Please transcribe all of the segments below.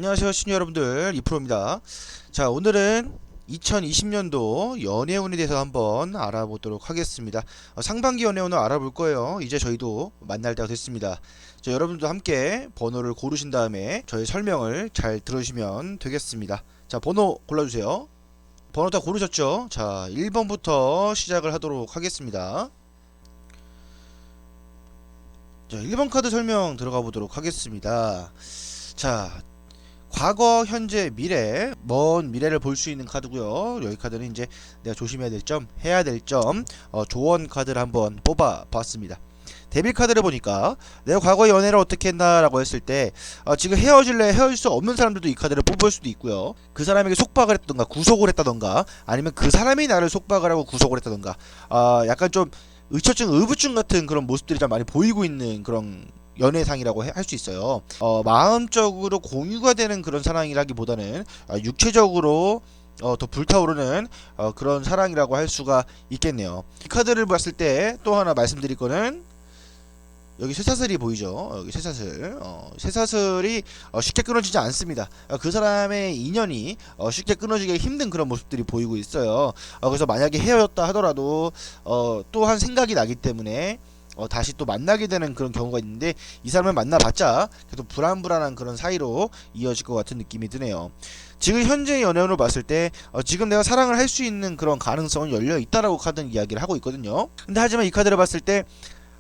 안녕하세요 시청자 여러분들, 이프로입니다. 자, 오늘은 2020년도 연애운에 대해서 한번 알아보도록 하겠습니다. 상반기 연애운을 알아볼 거예요. 이제 저희도 만날 때가 됐습니다. 자, 여러분도 함께 번호를 고르신 다음에 저희 설명을 잘 들으시면 되겠습니다. 자, 번호 골라주세요. 번호 다 고르셨죠? 자, 1번부터 시작을 하도록 하겠습니다. 자, 1번 카드 설명 들어가 보도록 하겠습니다. 자, 과거, 현재, 미래, 먼 미래를 볼 수 있는 카드고요. 여기 카드는 이제 내가 조심해야 될 점, 해야 될 점, 조언 카드를 한번 뽑아 봤습니다. 데빌 카드를 보니까 내가 과거 연애를 어떻게 했나라고 했을 때 지금 헤어질래 헤어질 수 없는 사람들도 이 카드를 뽑을 수도 있고요. 그 사람에게 속박을 했던가 구속을 했다던가 아니면 그 사람이 나를 속박을 하고 구속을 했다던가 약간 좀 의처증, 의부증 같은 그런 모습들이 좀 많이 보이고 있는 그런 연애상이라고 할 수 있어요. 마음적으로 공유가 되는 그런 사랑이라기보다는 육체적으로 더 불타오르는 그런 사랑이라고 할 수가 있겠네요. 이 카드를 봤을 때 또 하나 말씀드릴 거는 여기 쇠사슬이 보이죠? 여기 쇠사슬. 쇠사슬이 쉽게 끊어지지 않습니다. 그 사람의 인연이 쉽게 끊어지기 힘든 그런 모습들이 보이고 있어요. 그래서 만약에 헤어졌다 하더라도 또한 생각이 나기 때문에 다시 또 만나게 되는 그런 경우가 있는데, 이 사람을 만나봤자 계속 불안불안한 그런 사이로 이어질 것 같은 느낌이 드네요. 지금 현재 연애운을 봤을 때 지금 내가 사랑을 할 수 있는 그런 가능성은 열려 있다라고 카드는 이야기를 하고 있거든요. 근데 하지만 이 카드를 봤을 때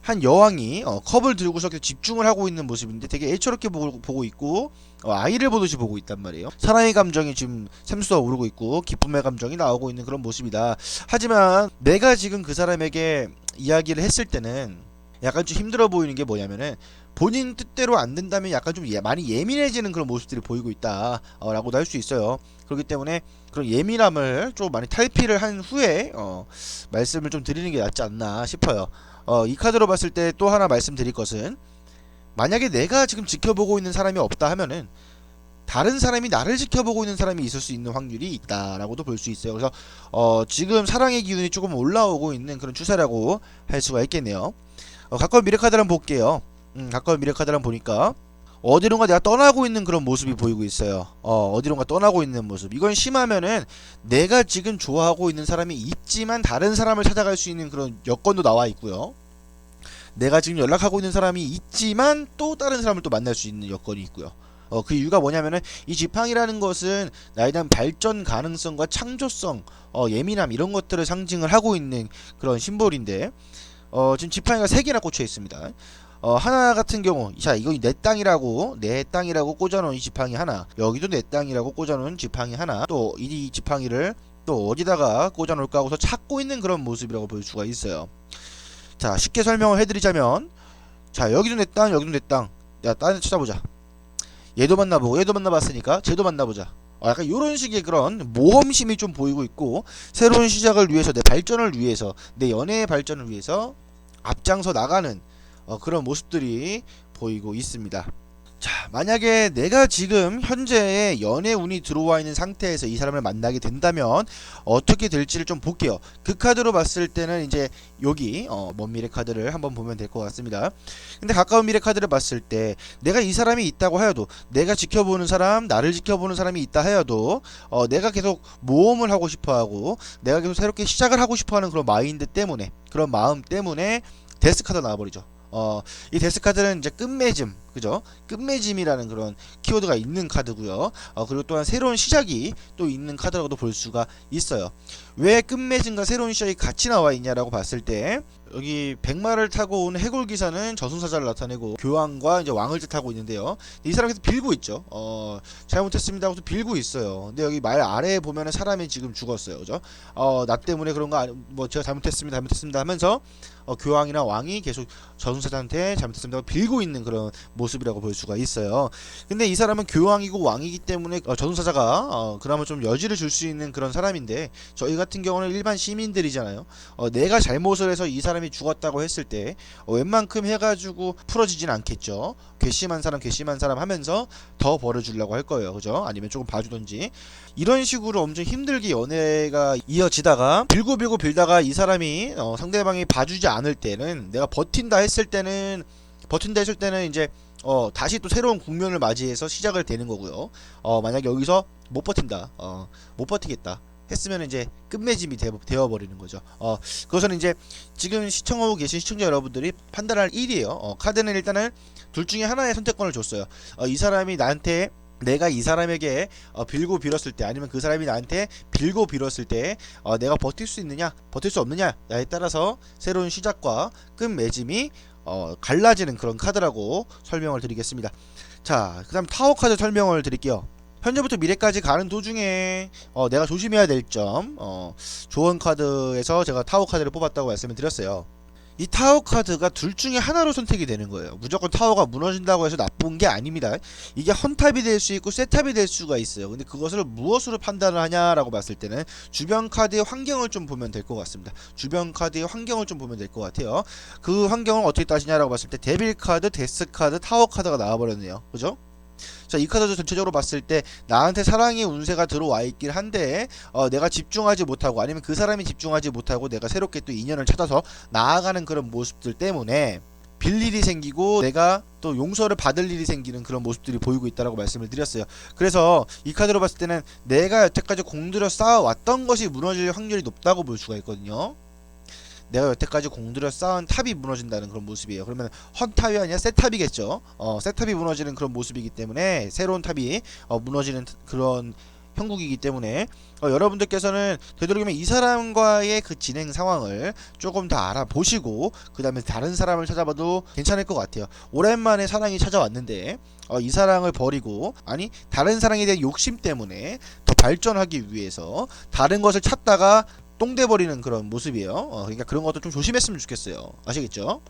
한 여왕이 컵을 들고서 집중을 하고 있는 모습인데 되게 애처롭게 보고 있고 아이를 보듯이 보고 있단 말이에요. 사랑의 감정이 지금 샘솟아 오르고 있고 기쁨의 감정이 나오고 있는 그런 모습이다. 하지만 내가 지금 그 사람에게 이야기를 했을 때는 약간 좀 힘들어 보이는 게 뭐냐면은, 본인 뜻대로 안 된다면 약간 좀 많이 예민해지는 그런 모습들이 보이고 있다 라고도 할 수 있어요. 그렇기 때문에 그런 예민함을 좀 많이 탈피를 한 후에 말씀을 좀 드리는 게 낫지 않나 싶어요. 이 카드로 봤을 때 또 하나 말씀드릴 것은, 만약에 내가 지금 지켜보고 있는 사람이 없다 하면은 다른 사람이 나를 지켜보고 있는 사람이 있을 수 있는 확률이 있다라고도 볼 수 있어요. 그래서 지금 사랑의 기운이 조금 올라오고 있는 그런 추세라고 할 수가 있겠네요. 가까운 미래 카드를 한번 볼게요. 가까운 미래 카드를 한번 보니까 어디론가 내가 떠나고 있는 그런 모습이 보이고 있어요. 어디론가 떠나고 있는 모습. 이건 심하면은 내가 지금 좋아하고 있는 사람이 있지만 다른 사람을 찾아갈 수 있는 그런 여건도 나와 있고요. 내가 지금 연락하고 있는 사람이 있지만 또 다른 사람을 또 만날 수 있는 여건이 있고요. 그 이유가 뭐냐면은 이 지팡이라는 것은 나에 대한 발전 가능성과 창조성, 예민함 이런 것들을 상징을 하고 있는 그런 심볼인데, 지금 지팡이가 3개나 꽂혀 있습니다. 하나 같은 경우, 자, 이거 내 땅이라고 꽂아놓은 이 지팡이 하나, 여기도 내 땅이라고 꽂아놓은 지팡이 하나, 또 이 지팡이를 또 어디다가 꽂아놓을까 하고서 찾고 있는 그런 모습이라고 볼 수가 있어요. 자, 쉽게 설명을 해드리자면, 자, 여기도 내 땅, 여기도 내 땅. 야, 딴 데 찾아보자. 얘도 만나보고, 얘도 만나봤으니까 쟤도 만나보자. 약간 이런 식의 그런 모험심이 좀 보이고 있고, 새로운 시작을 위해서, 내 발전을 위해서, 내 연애의 발전을 위해서 앞장서 나가는 그런 모습들이 보이고 있습니다. 자, 만약에 내가 지금 현재 연애운이 들어와 있는 상태에서 이 사람을 만나게 된다면 어떻게 될지를 좀 볼게요. 그 카드로 봤을 때는 이제 여기 먼 미래 카드를 한번 보면 될 것 같습니다. 근데 가까운 미래 카드를 봤을 때 내가 이 사람이 있다고 하여도, 내가 지켜보는 사람, 나를 지켜보는 사람이 있다 하여도 내가 계속 모험을 하고 싶어하고 내가 계속 새롭게 시작을 하고 싶어하는 그런 마인드 때문에, 그런 마음 때문에 데스 카드 나와버리죠. 이 데스 카드는 이제 끝맺음, 그죠? 끝맺음이라는 그런 키워드가 있는 카드고요. 그리고 또한 새로운 시작이 또 있는 카드라고도 볼 수가 있어요. 왜 끝맺음과 새로운 시작이 같이 나와 있냐라고 봤을 때, 여기 백마를 타고 온 해골 기사는 저승사자를 나타내고 교황과 이제 왕을 뜻하고 있는데요. 이 사람이 계속 빌고 있죠. 잘못했습니다 하고서 빌고 있어요. 근데 여기 말 아래에 보면은 사람이 지금 죽었어요, 그죠? 나 때문에 그런 거 뭐 제가 잘못했습니다 하면서 교황이나 왕이 계속 저승사자한테 잘못했습니다 하고 빌고 있는 그런 모습이라고 볼 수가 있어요. 근데 이 사람은 교황이고 왕이기 때문에 저승사자가 그나마 좀 여지를 줄 수 있는 그런 사람인데, 저희 같은 경우는 일반 시민들이잖아요. 내가 잘못을 해서 이 사람이 죽었다고 했을 때 웬만큼 해가지고 풀어지진 않겠죠. 괘씸한 사람 하면서 더 벌어주려고 할 거예요, 그죠? 아니면 조금 봐주던지. 이런 식으로 엄청 힘들게 연애가 이어지다가 빌고 빌다가 이 사람이 상대방이 봐주지 않을 때는, 내가 버틴다 했을 때는 이제 다시 또 새로운 국면을 맞이해서 시작을 되는 거고요. 만약에 여기서 못 버틴다, 못 버티겠다 했으면 이제 끝맺음이 되어버리는 거죠. 그것은 이제 지금 시청하고 계신 시청자 여러분들이 판단할 일이에요. 카드는 일단은 둘 중에 하나의 선택권을 줬어요. 이 사람이 나한테, 내가 이 사람에게 빌고 빌었을 때, 아니면 그 사람이 나한테 빌고 빌었을 때 내가 버틸 수 있느냐 버틸 수 없느냐에 따라서 새로운 시작과 끝맺음이 갈라지는 그런 카드라고 설명을 드리겠습니다. 자, 그 다음 타워 카드 설명을 드릴게요. 현재부터 미래까지 가는 도중에 내가 조심해야 될 점, 조언 카드에서 제가 타워 카드를 뽑았다고 말씀을 드렸어요. 이 타워 카드가 둘 중에 하나로 선택이 되는 거예요. 무조건 타워가 무너진다고 해서 나쁜 게 아닙니다. 이게 헌탑이 될 수 있고 셋탑이 될 수가 있어요. 근데 그것을 무엇으로 판단을 하냐라고 봤을 때는 주변 카드의 환경을 좀 보면 될 것 같습니다. 주변 카드의 환경을 좀 보면 될 것 같아요. 그 환경을 어떻게 따지냐라고 봤을 때 데빌 카드, 데스 카드, 타워 카드가 나와버렸네요. 그죠? 자, 이 카드도 전체적으로 봤을 때 나한테 사랑의 운세가 들어와 있긴 한데 내가 집중하지 못하고, 아니면 그 사람이 집중하지 못하고 내가 새롭게 또 인연을 찾아서 나아가는 그런 모습들 때문에 빌 일이 생기고 내가 또 용서를 받을 일이 생기는 그런 모습들이 보이고 있다라고 말씀을 드렸어요. 그래서 이 카드로 봤을 때는 내가 여태까지 공들여 쌓아왔던 것이 무너질 확률이 높다고 볼 수가 있거든요. 내가 여태까지 공들여 쌓은 탑이 무너진다는 그런 모습이에요. 그러면 헌탑이 아니라 셋탑이겠죠. 셋탑이 무너지는 그런 모습이기 때문에, 새로운 탑이 무너지는 그런 형국이기 때문에 여러분들께서는 되도록이면 이 사람과의 그 진행 상황을 조금 더 알아보시고 그 다음에 다른 사람을 찾아봐도 괜찮을 것 같아요. 오랜만에 사랑이 찾아왔는데 이 사랑을 버리고, 아니 다른 사랑에 대한 욕심 때문에 더 발전하기 위해서 다른 것을 찾다가 똥돼버리는 그런 모습이에요. 그러니까 그런 것도 좀 조심했으면 좋겠어요. 아시겠죠?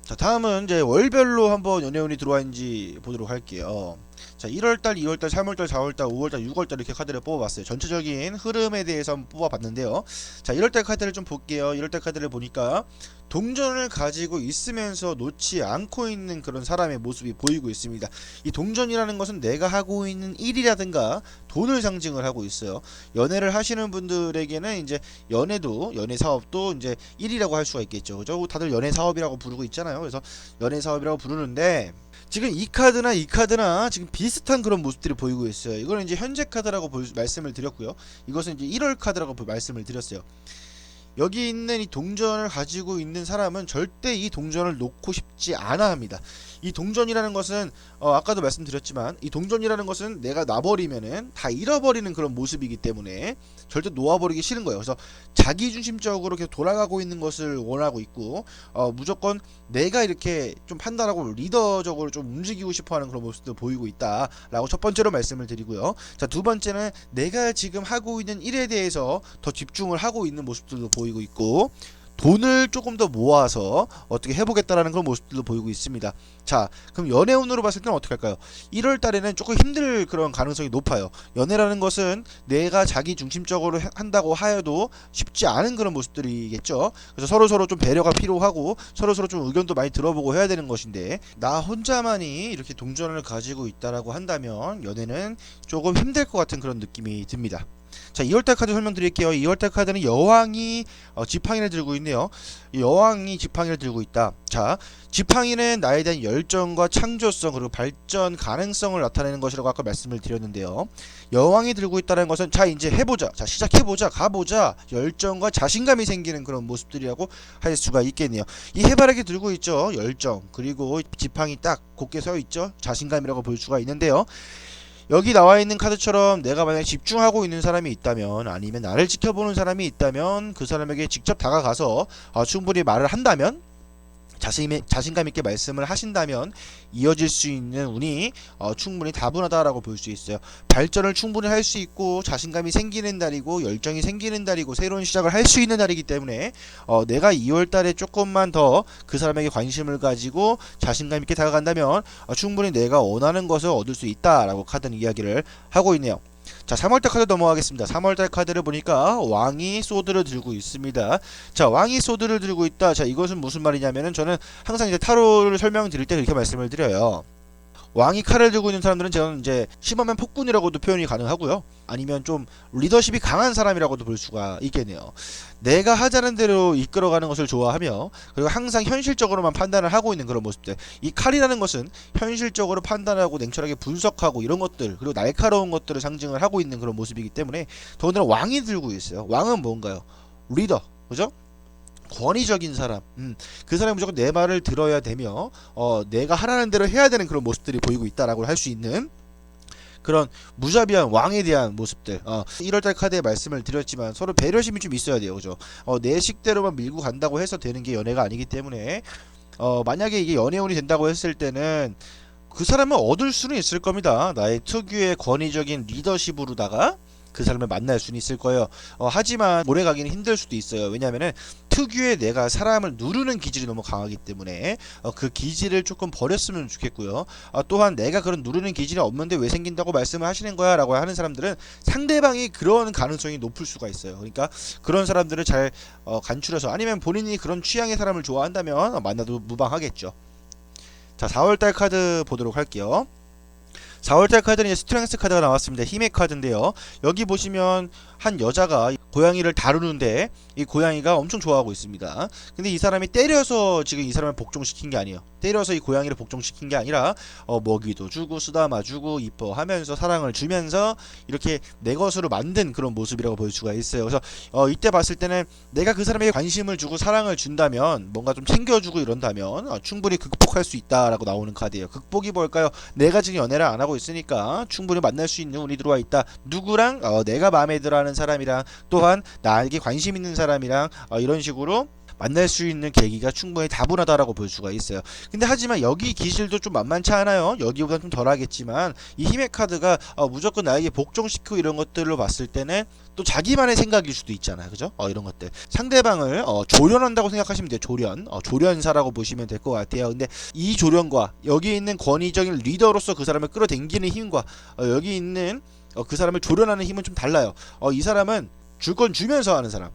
자, 다음은 이제 월별로 한번 연애운이 들어와있는지 보도록 할게요. 자, 1월달, 2월달, 3월달, 4월달, 5월달, 6월달 이렇게 카드를 뽑아봤어요. 전체적인 흐름에 대해서 한번 뽑아봤는데요. 자, 1월달 카드를 좀 볼게요. 1월달 카드를 보니까 동전을 가지고 있으면서 놓지 않고 있는 그런 사람의 모습이 보이고 있습니다. 이 동전이라는 것은 내가 하고 있는 일이라든가 돈을 상징을 하고 있어요. 연애를 하시는 분들에게는 이제 연애 사업도 이제 일이라고 할 수가 있겠죠. 그죠? 다들 연애 사업이라고 부르고 있잖아요. 그래서 연애 사업이라고 부르는데, 지금 이 카드나 지금 비슷한 그런 모습들이 보이고 있어요. 이거는 이제 현재 카드라고 말씀을 드렸고요. 이것은 이제 1월 카드라고 말씀을 드렸어요. 여기 있는 이 동전을 가지고 있는 사람은 절대 이 동전을 놓고 싶지 않아 합니다. 이 동전이라는 것은 아까도 말씀드렸지만, 이 동전이라는 것은 내가 놔버리면은 다 잃어버리는 그런 모습이기 때문에 절대 놓아버리기 싫은 거예요. 그래서 자기중심적으로 계속 돌아가고 있는 것을 원하고 있고, 무조건 내가 이렇게 좀 판단하고 리더적으로 좀 움직이고 싶어하는 그런 모습도 보이고 있다라고 첫 번째로 말씀을 드리고요. 자, 두 번째는 내가 지금 하고 있는 일에 대해서 더 집중을 하고 있는 모습들도 보이고 있고, 돈을 조금 더 모아서 어떻게 해보겠다라는 그런 모습들도 보이고 있습니다. 자, 그럼 연애운으로 봤을 때는 어떻게 할까요? 1월 달에는 조금 힘들 그런 가능성이 높아요. 연애라는 것은 내가 자기 중심적으로 한다고 하여도 쉽지 않은 그런 모습들이겠죠. 그래서 서로서로 좀 배려가 필요하고 서로서로 좀 의견도 많이 들어보고 해야 되는 것인데, 나 혼자만이 이렇게 동전을 가지고 있다라고 한다면 연애는 조금 힘들 것 같은 그런 느낌이 듭니다. 자, 2월달 카드 설명드릴게요. 2월달 카드는 여왕이 지팡이를 들고 있네요. 여왕이 지팡이를 들고 있다. 자, 지팡이는 나에 대한 열정과 창조성 그리고 발전 가능성을 나타내는 것이라고 아까 말씀을 드렸는데요. 여왕이 들고 있다는 것은 자, 이제 해보자, 자, 시작해보자, 가보자, 열정과 자신감이 생기는 그런 모습들이라고 할 수가 있겠네요. 이 해바라기 들고 있죠. 열정, 그리고 지팡이 딱 곧게 서 있죠. 자신감이라고 볼 수가 있는데요. 여기 나와 있는 카드처럼 내가 만약에 집중하고 있는 사람이 있다면, 아니면 나를 지켜보는 사람이 있다면 그 사람에게 직접 다가가서 충분히 말을 한다면, 자신감 있게 말씀을 하신다면 이어질 수 있는 운이 충분히 다분하다라고 볼 수 있어요. 발전을 충분히 할 수 있고 자신감이 생기는 달이고 열정이 생기는 달이고 새로운 시작을 할 수 있는 달이기 때문에 내가 2월달에 조금만 더 그 사람에게 관심을 가지고 자신감 있게 다가간다면 충분히 내가 원하는 것을 얻을 수 있다라고 카드는 이야기를 하고 있네요. 자, 3월달 카드 넘어가겠습니다. 3월달 카드를 보니까 왕이 소드를 들고 있습니다. 자, 왕이 소드를 들고 있다. 자, 이것은 무슨 말이냐면은, 저는 항상 이제 타로를 설명드릴 때 그렇게 말씀을 드려요. 왕이 칼을 들고 있는 사람들은 저는 이제 심하면 폭군이라고도 표현이 가능하고요. 아니면 좀 리더십이 강한 사람이라고도 볼 수가 있겠네요. 내가 하자는 대로 이끌어가는 것을 좋아하며 그리고 항상 현실적으로만 판단을 하고 있는 그런 모습들. 이 칼이라는 것은 현실적으로 판단하고 냉철하게 분석하고 이런 것들 그리고 날카로운 것들을 상징을 하고 있는 그런 모습이기 때문에 더군다나 왕이 들고 있어요. 왕은 뭔가요? 리더, 그죠? 권위적인 사람, 그 사람이 무조건 내 말을 들어야 되며 내가 하라는 대로 해야 되는 그런 모습들이 보이고 있다라고 할 수 있는 그런 무자비한 왕에 대한 모습들. 1월달 카드에 말씀을 드렸지만 서로 배려심이 좀 있어야 돼요, 그죠? 내 식대로만 밀고 간다고 해서 되는 게 연애가 아니기 때문에 만약에 이게 연애운이 된다고 했을 때는 그 사람을 얻을 수는 있을 겁니다. 나의 특유의 권위적인 리더십으로다가 그 사람을 만날 수는 있을 거예요. 하지만 오래 가기는 힘들 수도 있어요. 왜냐면은 특유의 내가 사람을 누르는 기질이 너무 강하기 때문에 그 기질을 조금 버렸으면 좋겠고요. 또한 내가 그런 누르는 기질이 없는데 왜 생긴다고 말씀을 하시는 거야 라고 하는 사람들은 상대방이 그런 가능성이 높을 수가 있어요. 그러니까 그런 사람들을 잘 간추려서 아니면 본인이 그런 취향의 사람을 좋아한다면 만나도 무방하겠죠. 자, 4월달 카드 보도록 할게요. 4월달 카드는 이제 스트렝스 카드가 나왔습니다. 힘의 카드인데요. 여기 보시면 한 여자가 고양이를 다루는데 이 고양이가 엄청 좋아하고 있습니다. 근데 이 사람이 때려서 지금 이 사람을 복종시킨 게 아니에요. 때려서 이 고양이를 복종시킨 게 아니라 먹이도 주고 쓰다마 주고 이뻐하면서 사랑을 주면서 이렇게 내 것으로 만든 그런 모습이라고 볼 수가 있어요. 그래서 이때 봤을 때는 내가 그 사람에게 관심을 주고 사랑을 준다면 뭔가 좀 챙겨주고 이런다면 충분히 극복할 수 있다라고 나오는 카드예요. 극복이 뭘까요? 내가 지금 연애를 안 하고 있으니까 충분히 만날 수 있는 운이 들어와 있다. 누구랑? 내가 마음에 들어하는 사람이랑 또한 나에게 관심 있는 사람이랑 이런 식으로 만날 수 있는 계기가 충분히 다분하다라고 볼 수가 있어요. 근데 하지만 여기 기질도 좀 만만치 않아요. 여기보다 좀 덜하겠지만 이 힘의 카드가 무조건 나에게 복종시키고 이런 것들을 봤을 때는 또 자기만의 생각일 수도 있잖아요. 그죠? 이런 것들 상대방을 조련한다고 생각하시면 돼요. 조련사라고 보시면 될 것 같아요. 근데 이 조련과 여기 있는 권위적인 리더로서 그 사람을 끌어당기는 힘과 여기 있는 그 사람을 조련하는 힘은 좀 달라요. 이 사람은 줄 건 주면서 하는 사람,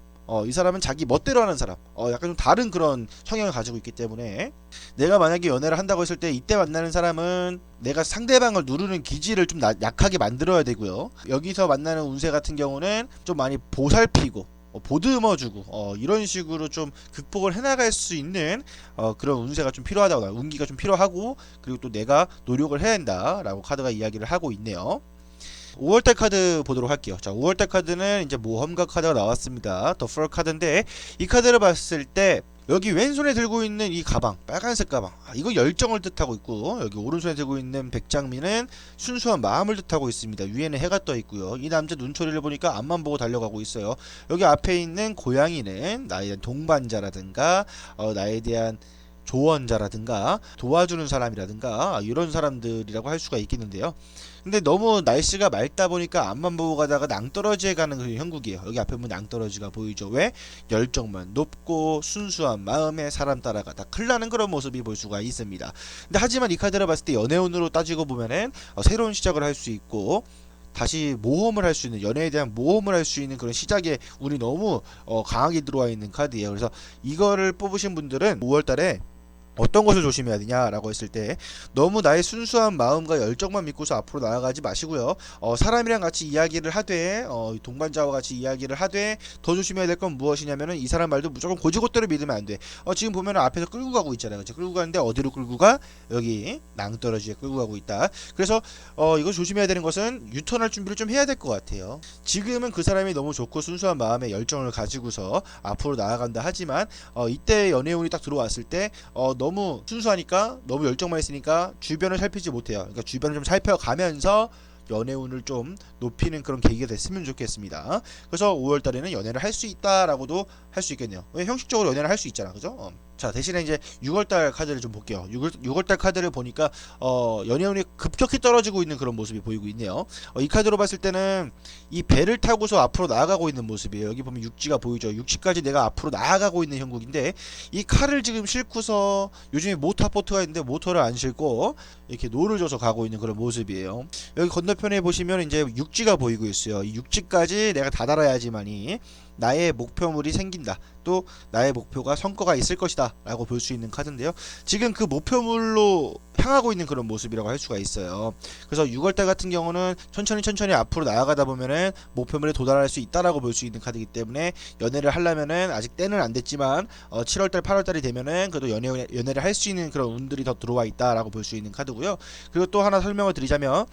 이 사람은 자기 멋대로 하는 사람, 약간 좀 다른 그런 성향을 가지고 있기 때문에 내가 만약에 연애를 한다고 했을 때 이때 만나는 사람은 내가 상대방을 누르는 기질을 좀 약하게 만들어야 되고요. 여기서 만나는 운세 같은 경우는 좀 많이 보살피고 보듬어주고 이런 식으로 좀 극복을 해나갈 수 있는 그런 운세가 좀 필요하다고, 운기가 좀 필요하고 그리고 또 내가 노력을 해야 된다라고 카드가 이야기를 하고 있네요. 5월달 카드 보도록 할게요. 자, 5월달 카드는 이제 모험가 카드가 나왔습니다. 더 펄 카드인데 이 카드를 봤을 때 여기 왼손에 들고 있는 이 가방, 빨간색 가방, 이거 열정을 뜻하고 있고 여기 오른손에 들고 있는 백장미는 순수한 마음을 뜻하고 있습니다. 위에는 해가 떠 있고요. 이 남자 눈초리를 보니까 앞만 보고 달려가고 있어요. 여기 앞에 있는 고양이는 나에 대한 동반자라든가 나에 대한 조언자라든가 도와주는 사람이라든가 이런 사람들이라고 할 수가 있겠는데요. 근데 너무 날씨가 맑다 보니까 앞만 보고 가다가 낭떠러지에 가는 그런 형국이에요. 여기 앞에 보면 낭떠러지가 보이죠. 왜? 열정만 높고 순수한 마음에 사람 따라가다 큰일 나는 그런 모습이 볼 수가 있습니다. 근데 하지만 이 카드를 봤을 때 연애운으로 따지고 보면은 새로운 시작을 할 수 있고 다시 모험을 할 수 있는, 연애에 대한 모험을 할 수 있는 그런 시작에 운이 너무 강하게 들어와 있는 카드예요. 그래서 이거를 뽑으신 분들은 5월달에 어떤 것을 조심해야 되냐라고 했을 때 너무 나의 순수한 마음과 열정만 믿고서 앞으로 나아가지 마시고요. 사람이랑 같이 이야기를 하되 동반자와 같이 이야기를 하되 더 조심해야 될 건 무엇이냐면은 이 사람 말도 무조건 고지고대로 믿으면 안 돼. 지금 보면은 앞에서 끌고 가고 있잖아요. 그렇죠? 끌고 가는데 어디로 끌고 가? 여기 낭떠러지에 끌고 가고 있다. 그래서 이거 조심해야 되는 것은 유턴할 준비를 좀 해야 될 것 같아요. 지금은 그 사람이 너무 좋고 순수한 마음의 열정을 가지고서 앞으로 나아간다 하지만 이때 연애운이 딱 들어왔을 때 너무 순수하니까 너무 열정만 있으니까 주변을 살피지 못해요. 그러니까 주변을 좀 살펴가면서 연애운을 좀 높이는 그런 계기가 됐으면 좋겠습니다. 그래서 5월달에는 연애를 할 수 있다라고도 할 수 있겠네요. 왜 형식적으로 연애를 할 수 있잖아, 그죠? 자, 대신에 이제 6월달 카드를 좀 볼게요. 6월달 카드를 보니까 연애운이 급격히 떨어지고 있는 그런 모습이 보이고 있네요. 이 카드로 봤을 때는 이 배를 타고서 앞으로 나아가고 있는 모습이에요. 여기 보면 육지가 보이죠. 육지까지 내가 앞으로 나아가고 있는 형국인데 이 칼을 지금 싣고서 요즘에 모터보트가 있는데 모터를 안 싣고 이렇게 노를 져서 가고 있는 그런 모습이에요. 여기 건너편에 보시면 이제 육지가 보이고 있어요. 이 육지까지 내가 다다라야지만이 나의 목표물이 생긴다, 또 나의 목표가 성과가 있을 것이다 라고 볼 수 있는 카드인데요. 지금 그 목표물로 향하고 있는 그런 모습이라고 할 수가 있어요. 그래서 6월달 같은 경우는 천천히 앞으로 나아가다 보면은 목표물에 도달할 수 있다라고 볼 수 있는 카드이기 때문에 연애를 하려면은 아직 때는 안 됐지만 7월달 8월달이 되면은 그래도 연애를 할 수 있는 그런 운들이 더 들어와 있다라고 볼 수 있는 카드고요. 그리고 또 하나 설명을 드리자면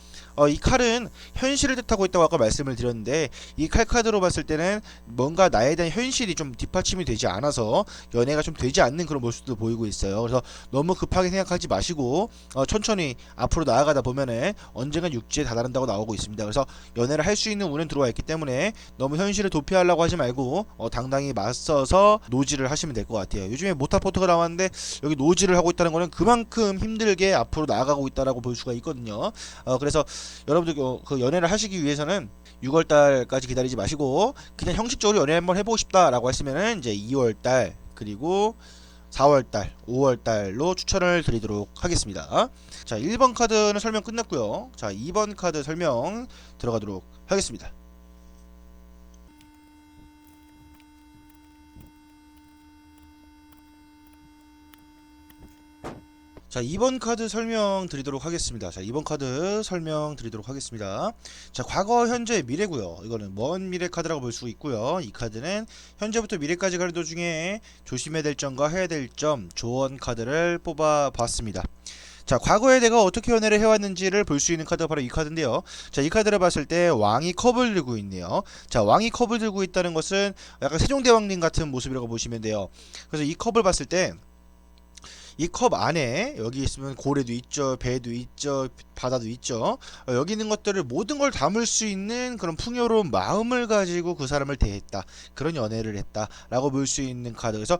이 칼은 현실을 뜻하고 있다고 아까 말씀을 드렸는데, 이 칼 카드로 봤을 때는 뭔가 나에 대한 현실이 좀 뒷받침이 되지 않아서 연애가 좀 되지 않는 그런 모습도 보이고 있어요. 그래서 너무 급하게 생각하지 마시고 천천히 앞으로 나아가다 보면은 언젠간 육지에 다다른다고 나오고 있습니다. 그래서 연애를 할 수 있는 운은 들어와 있기 때문에 너무 현실을 도피하려고 하지 말고 당당히 맞서서 노지를 하시면 될 것 같아요. 요즘에 모타포트가 나왔는데 여기 노지를 하고 있다는 거는 그만큼 힘들게 앞으로 나아가고 있다라고 볼 수가 있거든요. 그래서 여러분들 그 연애를 하시기 위해서는 6월달까지 기다리지 마시고 그냥 형식적으로 연애 한번 해보고 싶다라고 하시면은 이제 2월달 그리고 4월달, 5월달로 추천을 드리도록 하겠습니다. 자, 1번 카드는 설명 끝났고요. 자, 2번 카드 설명 들어가도록 하겠습니다. 자, 2번 카드 설명 드리도록 하겠습니다. 자, 2번 카드 설명 드리도록 하겠습니다. 자, 과거, 현재, 미래고요. 이거는 먼 미래 카드라고 볼 수 있고요. 이 카드는 현재부터 미래까지 가는 도중에 조심해야 될 점과 해야 될 점, 조언 카드를 뽑아 봤습니다. 자, 과거에 내가 어떻게 연애를 해왔는지를 볼 수 있는 카드가 바로 이 카드인데요. 자, 이 카드를 봤을 때 왕이 컵을 들고 있네요. 자, 왕이 컵을 들고 있다는 것은 약간 세종대왕님 같은 모습이라고 보시면 돼요. 그래서 이 컵을 봤을 때 이 컵 안에 여기 있으면 고래도 있죠, 배도 있죠, 바다도 있죠. 여기 있는 것들을 모든 걸 담을 수 있는 그런 풍요로운 마음을 가지고 그 사람을 대했다, 그런 연애를 했다 라고 볼 수 있는 카드. 그래서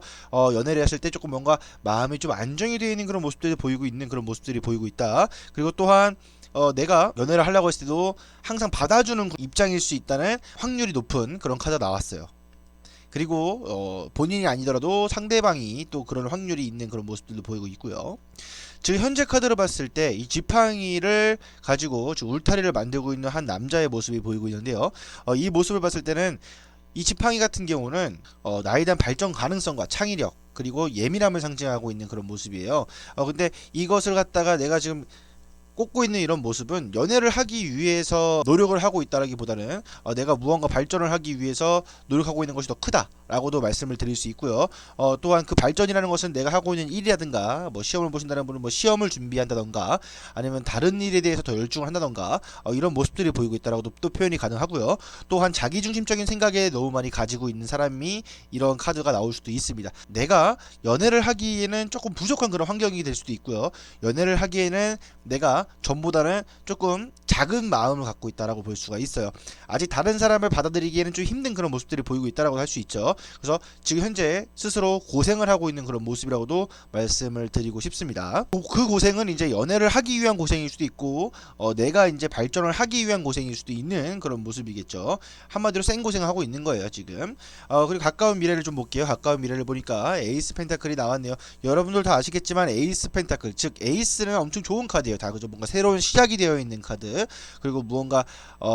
연애를 했을 때 조금 뭔가 마음이 좀 안정이 되어 있는 그런 모습들이 보이고 있는 그런 모습들이 보이고 있다. 그리고 또한 내가 연애를 하려고 했을 때도 항상 받아주는 입장일 수 있다는 확률이 높은 그런 카드가 나왔어요. 그리고 본인이 아니더라도 상대방이 또 그런 확률이 있는 그런 모습들도 보이고 있고요. 즉 현재 카드를 봤을 때 이 지팡이를 가지고 울타리를 만들고 있는 한 남자의 모습이 보이고 있는데요. 이 모습을 봤을 때는 이 지팡이 같은 경우는 나에 대한 발전 가능성과 창의력 그리고 예민함을 상징하고 있는 그런 모습이에요. 근데 이것을 갖다가 내가 지금 꽂고 있는 이런 모습은 연애를 하기 위해서 노력을 하고 있다라기보다는 내가 무언가 발전을 하기 위해서 노력하고 있는 것이 더 크다라고도 말씀을 드릴 수 있고요. 또한 그 발전이라는 것은 내가 하고 있는 일이라든가 뭐 시험을 보신다는 분은 뭐 시험을 준비한다던가 아니면 다른 일에 대해서 더 열중을 한다던가 이런 모습들이 보이고 있다라고도 또 표현이 가능하고요. 또한 자기중심적인 생각에 너무 많이 가지고 있는 사람이 이런 카드가 나올 수도 있습니다. 내가 연애를 하기에는 조금 부족한 그런 환경이 될 수도 있고요. 연애를 하기에는 내가 전보다는 조금 작은 마음을 갖고 있다라고 볼 수가 있어요. 아직 다른 사람을 받아들이기에는 좀 힘든 그런 모습들이 보이고 있다라고 할 수 있죠. 그래서 지금 현재 스스로 고생을 하고 있는 그런 모습이라고도 말씀을 드리고 싶습니다. 그 고생은 이제 연애를 하기 위한 고생일 수도 있고 내가 이제 발전을 하기 위한 고생일 수도 있는 그런 모습이겠죠. 한마디로 생고생을 하고 있는 거예요 지금. 그리고 가까운 미래를 좀 볼게요. 가까운 미래를 보니까 에이스 펜타클이 나왔네요. 여러분들 다 아시겠지만 에이스 펜타클, 즉 에이스는 엄청 좋은 카드예요. 다 그죠. 뭔가 새로운 시작이 되어 있는 카드, 그리고 무언가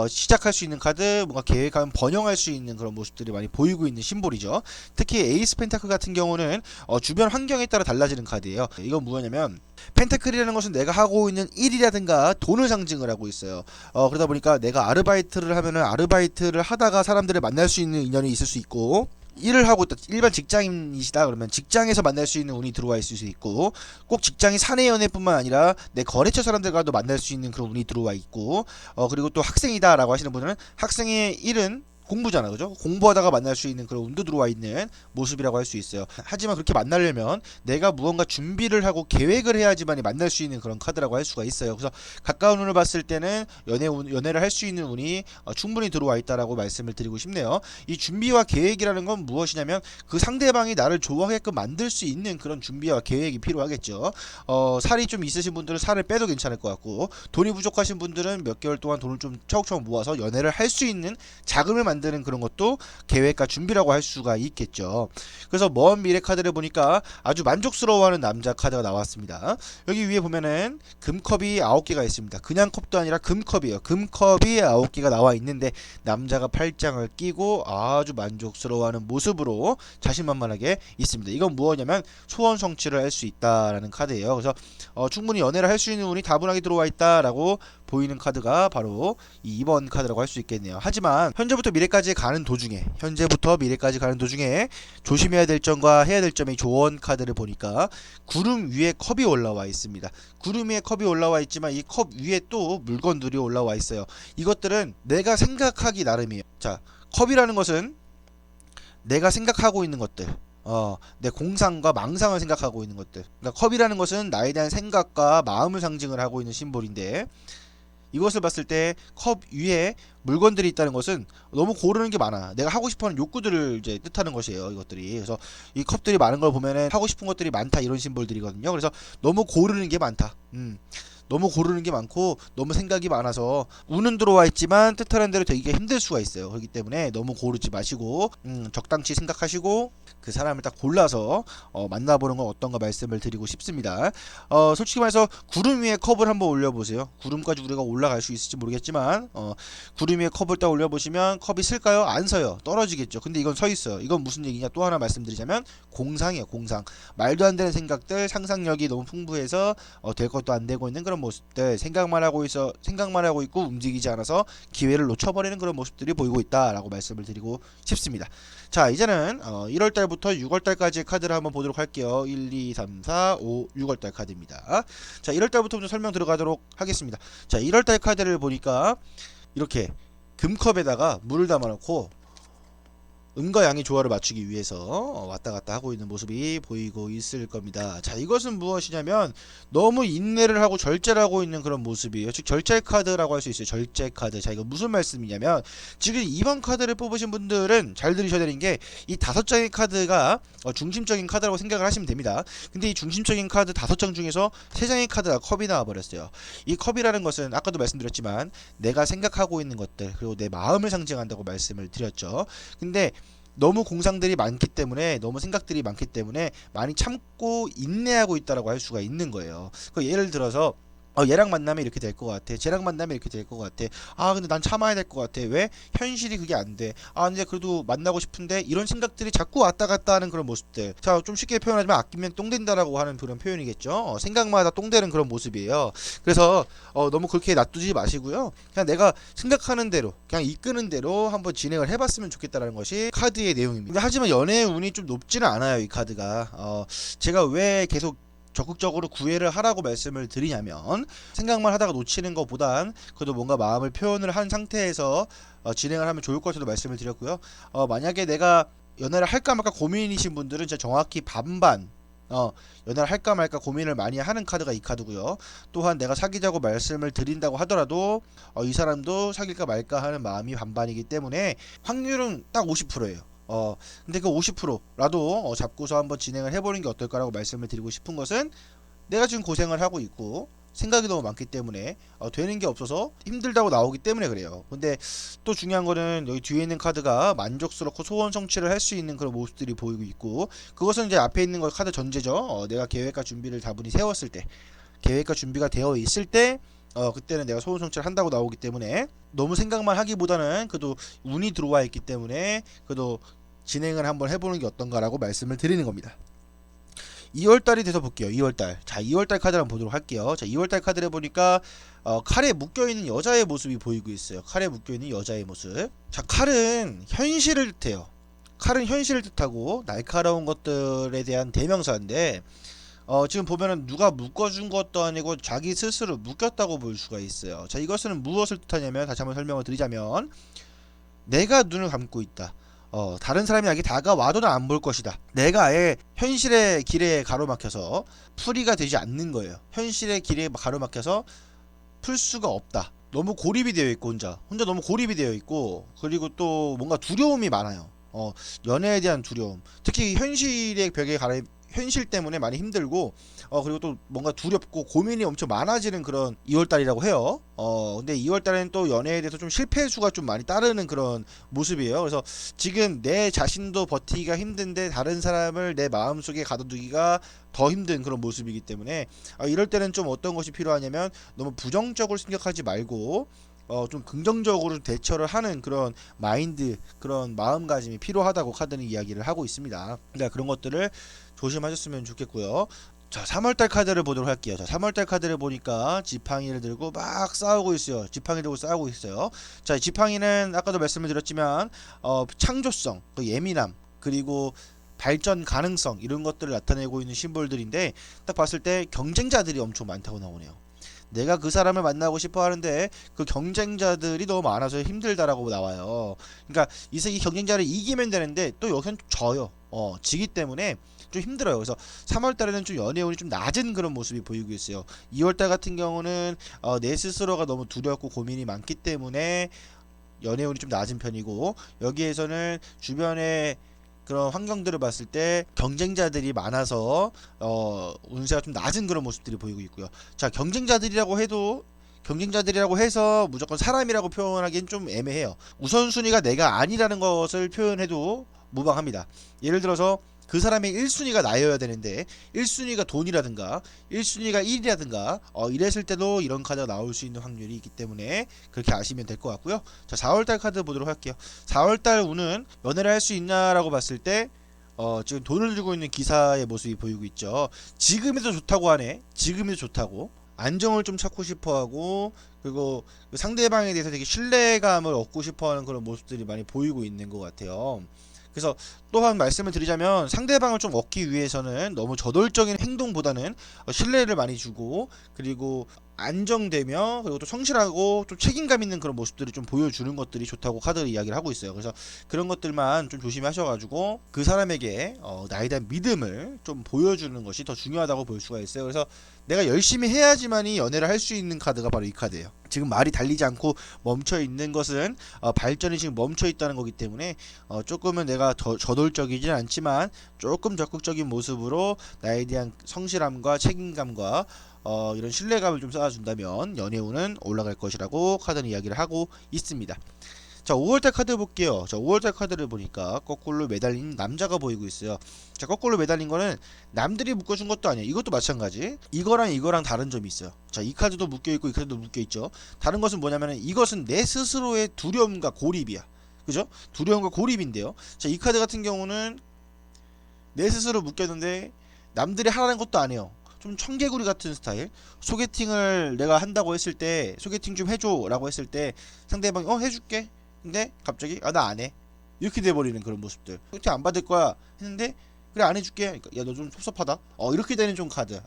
시작할 수 있는 카드, 뭔가 계획하면 번영할 수 있는 그런 모습들이 많이 보이고 있는 심볼이죠. 특히 에이스 펜타클 같은 경우는 주변 환경에 따라 달라지는 카드예요. 이건 뭐냐면 펜타클이라는 것은 내가 하고 있는 일이라든가 돈을 상징을 하고 있어요. 그러다 보니까 내가 아르바이트를 하면은 아르바이트를 하다가 사람들을 만날 수 있는 인연이 있을 수 있고, 일을 하고 있다, 일반 직장인이시다 그러면 직장에서 만날 수 있는 운이 들어와 있을 수 있고, 꼭 직장이 사내 연애뿐만 아니라 내 거래처 사람들과도 만날 수 있는 그런 운이 들어와 있고, 그리고 또 학생이다 라고 하시는 분은 학생의 일은 공부잖아, 그죠? 공부하다가 만날 수 있는 그런 운도 들어와 있는 모습이라고 할 수 있어요. 하지만 그렇게 만나려면 내가 무언가 준비를 하고 계획을 해야지만 만날 수 있는 그런 카드라고 할 수가 있어요. 그래서 가까운 운을 봤을 때는 연애를 할 수 있는 운이 충분히 들어와 있다라고 말씀을 드리고 싶네요. 이 준비와 계획이라는 건 무엇이냐면 그 상대방이 나를 좋아하게끔 만들 수 있는 그런 준비와 계획이 필요하겠죠. 살이 좀 있으신 분들은 살을 빼도 괜찮을 것 같고, 돈이 부족하신 분들은 몇 개월 동안 돈을 좀 차곡차곡 모아서 연애를 할 수 있는 자금을 만들 만드는 그런 것도 계획과 준비라고 할 수가 있겠죠. 그래서 먼 미래 카드를 보니까 아주 만족스러워하는 남자 카드가 나왔습니다. 여기 위에 보면은 금컵이 9개가 있습니다. 그냥 컵도 아니라 금컵이에요. 금컵이 9개가 나와 있는데 남자가 팔짱을 끼고 아주 만족스러워하는 모습으로 자신만만하게 있습니다. 이건 무엇이냐면 소원 성취를 할 수 있다라는 카드예요. 그래서 충분히 연애를 할 수 있는 운이 다분하게 들어와 있다라고 보이는 카드가 바로 이 2번 카드라고 할 수 있겠네요. 하지만 현재부터 미래까지 가는 도중에 조심해야 될 점과 해야 될 점의 조언 카드를 보니까 구름 위에 컵이 올라와 있습니다. 구름 위에 컵이 올라와 있지만 이 컵 위에 또 물건들이 올라와 있어요. 이것들은 내가 생각하기 나름이에요. 자, 컵이라는 것은 내가 생각하고 있는 것들, 내 공상과 망상을 생각하고 있는 것들. 그러니까 컵이라는 것은 나에 대한 생각과 마음을 상징을 하고 있는 심볼인데, 이것을 봤을 때 컵 위에 물건들이 있다는 것은 너무 고르는 게 많아. 내가 하고 싶어하는 욕구들을 이제 뜻하는 것이에요. 이것들이. 그래서 이 컵들이 많은 걸 보면은 하고 싶은 것들이 많다 이런 심볼들이거든요. 그래서 너무 고르는 게 많다. 너무 고르는 게 많고 너무 생각이 많아서 운은 들어와 있지만 뜻하는 대로 되기가 힘들 수가 있어요. 그렇기 때문에 너무 고르지 마시고 적당치 생각하시고 그 사람을 딱 골라서 만나보는 건 어떤가 말씀을 드리고 싶습니다. 솔직히 말해서 구름 위에 컵을 한번 올려보세요. 구름까지 우리가 올라갈 수 있을지 모르겠지만 구름 위에 컵을 딱 올려보시면 컵이 쓸까요? 안 서요. 떨어지겠죠. 근데 이건 서 있어요. 이건 무슨 얘기냐? 또 하나 말씀드리자면 공상이에요. 공상. 말도 안 되는 생각들, 상상력이 너무 풍부해서 될 것도 안 되고 있는 그런 모습들, 생각만 하고 있고 움직이지 않아서 기회를 놓쳐버리는 그런 모습들이 보이고 있다라고 말씀을 드리고 싶습니다. 자, 이제는 1월달부터 6월달까지의 카드를 한번 보도록 할게요. 1, 2, 3, 4, 5, 6월달 카드입니다. 자, 1월달부터 설명 들어가도록 하겠습니다. 자, 1월달 카드를 보니까 이렇게 금컵에다가 물을 담아놓고 음과 양의 조화를 맞추기 위해서 왔다 갔다 하고 있는 모습이 보이고 있을 겁니다. 자, 이것은 무엇이냐면 너무 인내를 하고 절제를 하고 있는 그런 모습이에요. 즉 절제 카드라고 할 수 있어요. 절제 카드. 자, 이거 무슨 말씀이냐면 지금 2번 카드를 뽑으신 분들은 잘 들으셔야 되는 게 이 5장의 카드가 중심적인 카드라고 생각을 하시면 됩니다. 근데 이 중심적인 카드 5장 중에서 3장의 카드가 컵이 나와버렸어요. 이 컵이라는 것은 아까도 말씀드렸지만 내가 생각하고 있는 것들 그리고 내 마음을 상징한다고 말씀을 드렸죠. 근데 너무 공상들이 많기 때문에 너무 생각들이 많기 때문에 많이 참고 인내하고 있다라고 할 수가 있는 거예요. 그 예를 들어서 얘랑 만나면 이렇게 될 것 같아. 쟤랑 만나면 이렇게 될 것 같아. 아, 근데 난 참아야 될 것 같아. 왜? 현실이 그게 안 돼. 아, 근데 그래도 만나고 싶은데 이런 생각들이 자꾸 왔다 갔다 하는 그런 모습들. 자, 좀 쉽게 표현하자면 아끼면 똥 된다라고 하는 그런 표현이겠죠. 생각마다 똥 되는 그런 모습이에요. 그래서 너무 그렇게 놔두지 마시고요. 그냥 내가 생각하는 대로, 그냥 이끄는 대로 한번 진행을 해봤으면 좋겠다라는 것이 카드의 내용입니다. 하지만 연애의 운이 좀 높지는 않아요, 이 카드가. 제가 왜 계속 적극적으로 구애를 하라고 말씀을 드리냐면 생각만 하다가 놓치는 것보단 그래도 뭔가 마음을 표현을 한 상태에서 진행을 하면 좋을 것 같아서 말씀을 드렸고요. 만약에 내가 연애를 할까 말까 고민이신 분들은 진짜 정확히 반반 연애를 할까 말까 고민을 많이 하는 카드가 이 카드고요. 또한 내가 사귀자고 말씀을 드린다고 하더라도 이 사람도 사귈까 말까 하는 마음이 반반이기 때문에 확률은 딱 50%예요. 근데 그 50%라도 잡고서 한번 진행을 해보는 게 어떨까라고 말씀을 드리고 싶은 것은 내가 지금 고생을 하고 있고 생각이 너무 많기 때문에 되는 게 없어서 힘들다고 나오기 때문에 그래요. 근데 또 중요한 거는 여기 뒤에 있는 카드가 만족스럽고 소원 성취를 할 수 있는 그런 모습들이 보이고 있고 그것은 이제 앞에 있는 거 카드 전제죠. 내가 계획과 준비를 다분히 세웠을 때 계획과 준비가 되어 있을 때 그때는 내가 소원 성취를 한다고 나오기 때문에 너무 생각만 하기보다는 그래도 운이 들어와 있기 때문에 그래도 진행을 한번 해보는 게 어떤가라고 말씀을 드리는 겁니다. 2월달이 돼서 볼게요. 2월달. 자, 2월달 카드를 한번 보도록 할게요. 자, 2월달 카드를 보니까 칼에 묶여있는 여자의 모습이 보이고 있어요. 칼에 묶여있는 여자의 모습. 자, 칼은 현실을 뜻해요. 칼은 현실을 뜻하고 날카로운 것들에 대한 대명사인데 지금 보면은 누가 묶어준 것도 아니고 자기 스스로 묶였다고 볼 수가 있어요. 자, 이것은 무엇을 뜻하냐면 다시 한번 설명을 드리자면 내가 눈을 감고 있다. 다른 사람이 나에게 다가와도 안 볼 것이다. 내가 아예 현실의 길에 가로막혀서 풀이가 되지 않는 거예요. 현실의 길에 가로막혀서 풀 수가 없다. 너무 고립이 되어 있고 혼자 너무 고립이 되어 있고 그리고 또 뭔가 두려움이 많아요. 연애에 대한 두려움. 특히 현실 때문에 많이 힘들고 그리고 또 뭔가 두렵고 고민이 엄청 많아지는 그런 2월달이라고 해요. 근데 2월달에는 또 연애에 대해서 좀 실패 수가 좀 많이 따르는 그런 모습이에요. 그래서 지금 내 자신도 버티기가 힘든데 다른 사람을 내 마음속에 가둬두기가 더 힘든 그런 모습이기 때문에 이럴 때는 좀 어떤 것이 필요하냐면 너무 부정적으로 생각하지 말고 좀 긍정적으로 대처를 하는 그런 마인드, 그런 마음가짐이 필요하다고 카드는 이야기를 하고 있습니다. 그러니까 그런 것들을 조심하셨으면 좋겠고요. 자, 3월달 카드를 보도록 할게요. 자, 3월달 카드를 보니까 지팡이를 들고 막 싸우고 있어요. 지팡이 들고 싸우고 있어요. 자, 지팡이는 아까도 말씀을 드렸지만 창조성, 그 예민함, 그리고 발전 가능성 이런 것들을 나타내고 있는 심볼들인데 딱 봤을 때 경쟁자들이 엄청 많다고 나오네요. 내가 그 사람을 만나고 싶어 하는데 그 경쟁자들이 너무 많아서 힘들다라고 나와요. 그러니까 이 경쟁자를 이기면 되는데 또 여기선 져요. 지기 때문에 좀 힘들어요. 그래서 3월 달에는 좀 연애운이 좀 낮은 그런 모습이 보이고 있어요. 2월 달 같은 경우는 내 스스로가 너무 두렵고 고민이 많기 때문에 연애운이 좀 낮은 편이고, 여기에서는 주변에 그런 환경들을 봤을 때 경쟁자들이 많아서 운세가 좀 낮은 그런 모습들이 보이고 있고요. 자, 경쟁자들이라고 해서 무조건 사람이라고 표현하기엔 좀 애매해요. 우선순위가 내가 아니라는 것을 표현해도 무방합니다. 예를 들어서 그 사람의 1순위가 나여야 되는데 1순위가 돈이라든가 1순위가 1이라든가 이랬을 때도 이런 카드가 나올 수 있는 확률이 있기 때문에 그렇게 아시면 될 것 같고요. 자, 4월달 카드 보도록 할게요. 4월달 운은 연애를 할 수 있냐라고 봤을 때 지금 돈을 들고 있는 기사의 모습이 보이고 있죠. 지금에도 좋다고 하네. 지금에도 좋다고. 안정을 좀 찾고 싶어하고, 그리고 그 상대방에 대해서 되게 신뢰감을 얻고 싶어하는 그런 모습들이 많이 보이고 있는 것 같아요. 그래서 또한 말씀을 드리자면 상대방을 좀 얻기 위해서는 너무 저돌적인 행동보다는 신뢰를 많이 주고, 그리고 안정되며, 그리고 또 성실하고 좀 책임감 있는 그런 모습들을 좀 보여주는 것들이 좋다고 카드를 이야기를 하고 있어요. 그래서 그런 것들만 좀 조심하셔가지고 그 사람에게 나에 대한 믿음을 좀 보여주는 것이 더 중요하다고 볼 수가 있어요. 그래서 내가 열심히 해야지만이 연애를 할 수 있는 카드가 바로 이 카드예요. 지금 말이 달리지 않고 멈춰 있는 것은 발전이 지금 멈춰 있다는 거기 때문에 조금은 내가 저돌적이진 않지만 조금 적극적인 모습으로 나에 대한 성실함과 책임감과 이런 신뢰감을 좀 쌓아준다면 연애운은 올라갈 것이라고 카드는 이야기를 하고 있습니다. 자, 5월달 카드 볼게요. 자, 5월달 카드를 보니까 거꾸로 매달린 남자가 보이고 있어요. 자, 거꾸로 매달린 거는 남들이 묶어준 것도 아니에요. 이것도 마찬가지. 이거랑 다른 점이 있어요. 자, 이 카드도 묶여있고 이 카드도 묶여있죠. 다른 것은 뭐냐면은 이것은 내 스스로의 두려움과 고립이야. 그죠? 두려움과 고립인데요. 자, 이 카드 같은 경우는 내 스스로 묶였는데 남들이 하라는 것도 아니에요. 좀 청개구리 같은 스타일. 소개팅을 내가 한다고 했을 때, 소개팅 좀 해줘 라고 했을 때 상대방이 해줄게. 근데 갑자기 나 안 해. 이렇게 돼버리는 그런 모습들. 소개팅 안 받을 거야 했는데 그래 안 해줄게. 그러니까, 야 너 좀 섭섭하다. 이렇게 되는 좀 카드.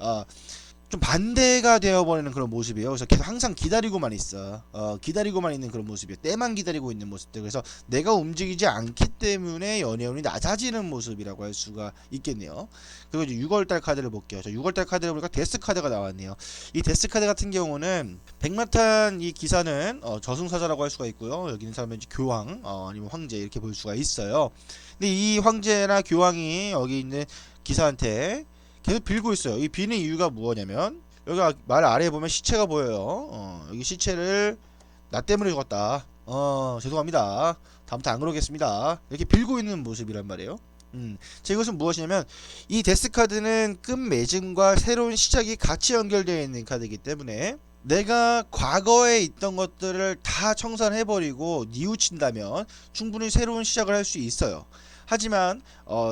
좀 반대가 되어버리는 그런 모습이에요. 그래서 계속 항상 기다리고만 있어. 기다리고만 있는 그런 모습이에요. 때만 기다리고 있는 모습들. 그래서 내가 움직이지 않기 때문에 연애운이 낮아지는 모습이라고 할 수가 있겠네요. 그리고 이제 6월달 카드를 볼게요. 6월달 카드를 보니까 데스 카드가 나왔네요. 이 데스 카드 같은 경우는 백마탄 이 기사는 저승사자라고 할 수가 있고요. 여기 있는 사람은 이제 교황 아니면 황제 이렇게 볼 수가 있어요. 근데 이 황제나 교황이 여기 있는 기사한테 계속 빌고 있어요. 이 비는 이유가 뭐냐면 여기 말 아래에 보면 시체가 보여요. 여기 시체를 나 때문에 죽었다. 죄송합니다. 다음부터 안 그러겠습니다. 이렇게 빌고 있는 모습이란 말이에요. 자, 이것은 무엇이냐면 이 데스 카드는 끝맺음과 새로운 시작이 같이 연결되어 있는 카드이기 때문에 내가 과거에 있던 것들을 다 청산해버리고 뉘우친다면 충분히 새로운 시작을 할 수 있어요. 하지만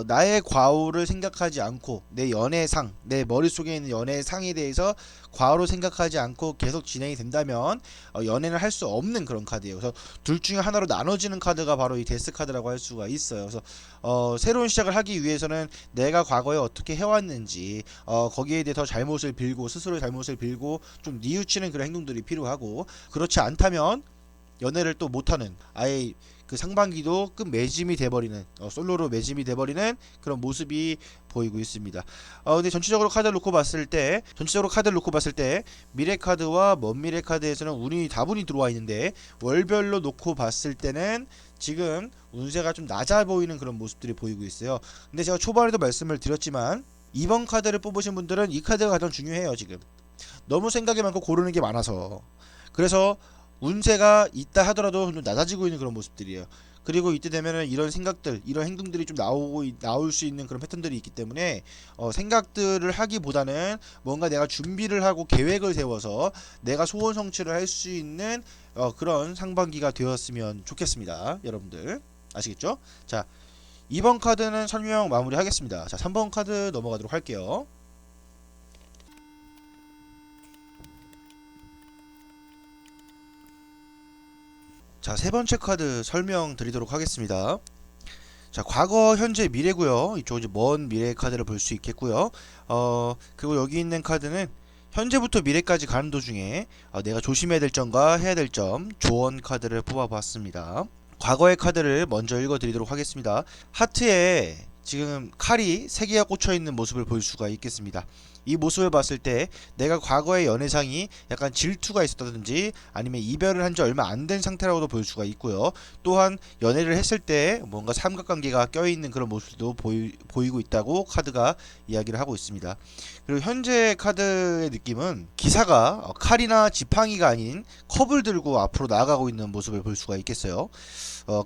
나의 과오를 생각하지 않고 내 연애상, 내 머릿속에 있는 연애상에 대해서 과오로 생각하지 않고 계속 진행이 된다면 연애를 할 수 없는 그런 카드예요. 그래서 둘 중에 하나로 나눠지는 카드가 바로 이 데스 카드라고 할 수가 있어요. 그래서 새로운 시작을 하기 위해서는 내가 과거에 어떻게 해왔는지 거기에 대해서 잘못을 빌고 스스로의 잘못을 빌고 좀 뉘우치는 그런 행동들이 필요하고, 그렇지 않다면 연애를 또 못하는, 아예 그 상반기도 끝맺음이 돼버리는 솔로로 매짐이 돼버리는 그런 모습이 보이고 있습니다. 근데 전체적으로 카드를 놓고 봤을 때 미래 카드와 먼 미래 카드에서는 운이 다분히 들어와 있는데 월별로 놓고 봤을 때는 지금 운세가 좀 낮아 보이는 그런 모습들이 보이고 있어요. 근데 제가 초반에도 말씀을 드렸지만 2번 카드를 뽑으신 분들은 이 카드가 가장 중요해요. 지금 너무 생각이 많고 고르는 게 많아서, 그래서 운세가 있다 하더라도 좀 낮아지고 있는 그런 모습들이에요. 그리고 이때 되면은 이런 생각들, 이런 행동들이 좀 나올 수 있는 그런 패턴들이 있기 때문에 생각들을 하기보다는 뭔가 내가 준비를 하고 계획을 세워서 내가 소원 성취를 할 수 있는 그런 상반기가 되었으면 좋겠습니다. 여러분들 아시겠죠? 자, 2번 카드는 설명 마무리하겠습니다. 자, 3번 카드 넘어가도록 할게요. 자, 세 번째 카드 설명드리도록 하겠습니다. 자, 과거, 현재, 미래고요. 이쪽 이제 먼 미래 카드를 볼 수 있겠고요. 그리고 여기 있는 카드는 현재부터 미래까지 가는 도중에 내가 조심해야 될 점과 해야 될 점, 조언 카드를 뽑아봤습니다. 과거의 카드를 먼저 읽어드리도록 하겠습니다. 하트에 지금 칼이 3개가 꽂혀 있는 모습을 볼 수가 있겠습니다. 이 모습을 봤을 때 내가 과거의 연애상이 약간 질투가 있었다든지 아니면 이별을 한 지 얼마 안 된 상태라고도 볼 수가 있고요. 또한 연애를 했을 때 뭔가 삼각관계가 껴있는 그런 모습도 보이고 있다고 카드가 이야기를 하고 있습니다. 그리고 현재 카드의 느낌은 기사가 칼이나 지팡이가 아닌 컵을 들고 앞으로 나아가고 있는 모습을 볼 수가 있겠어요.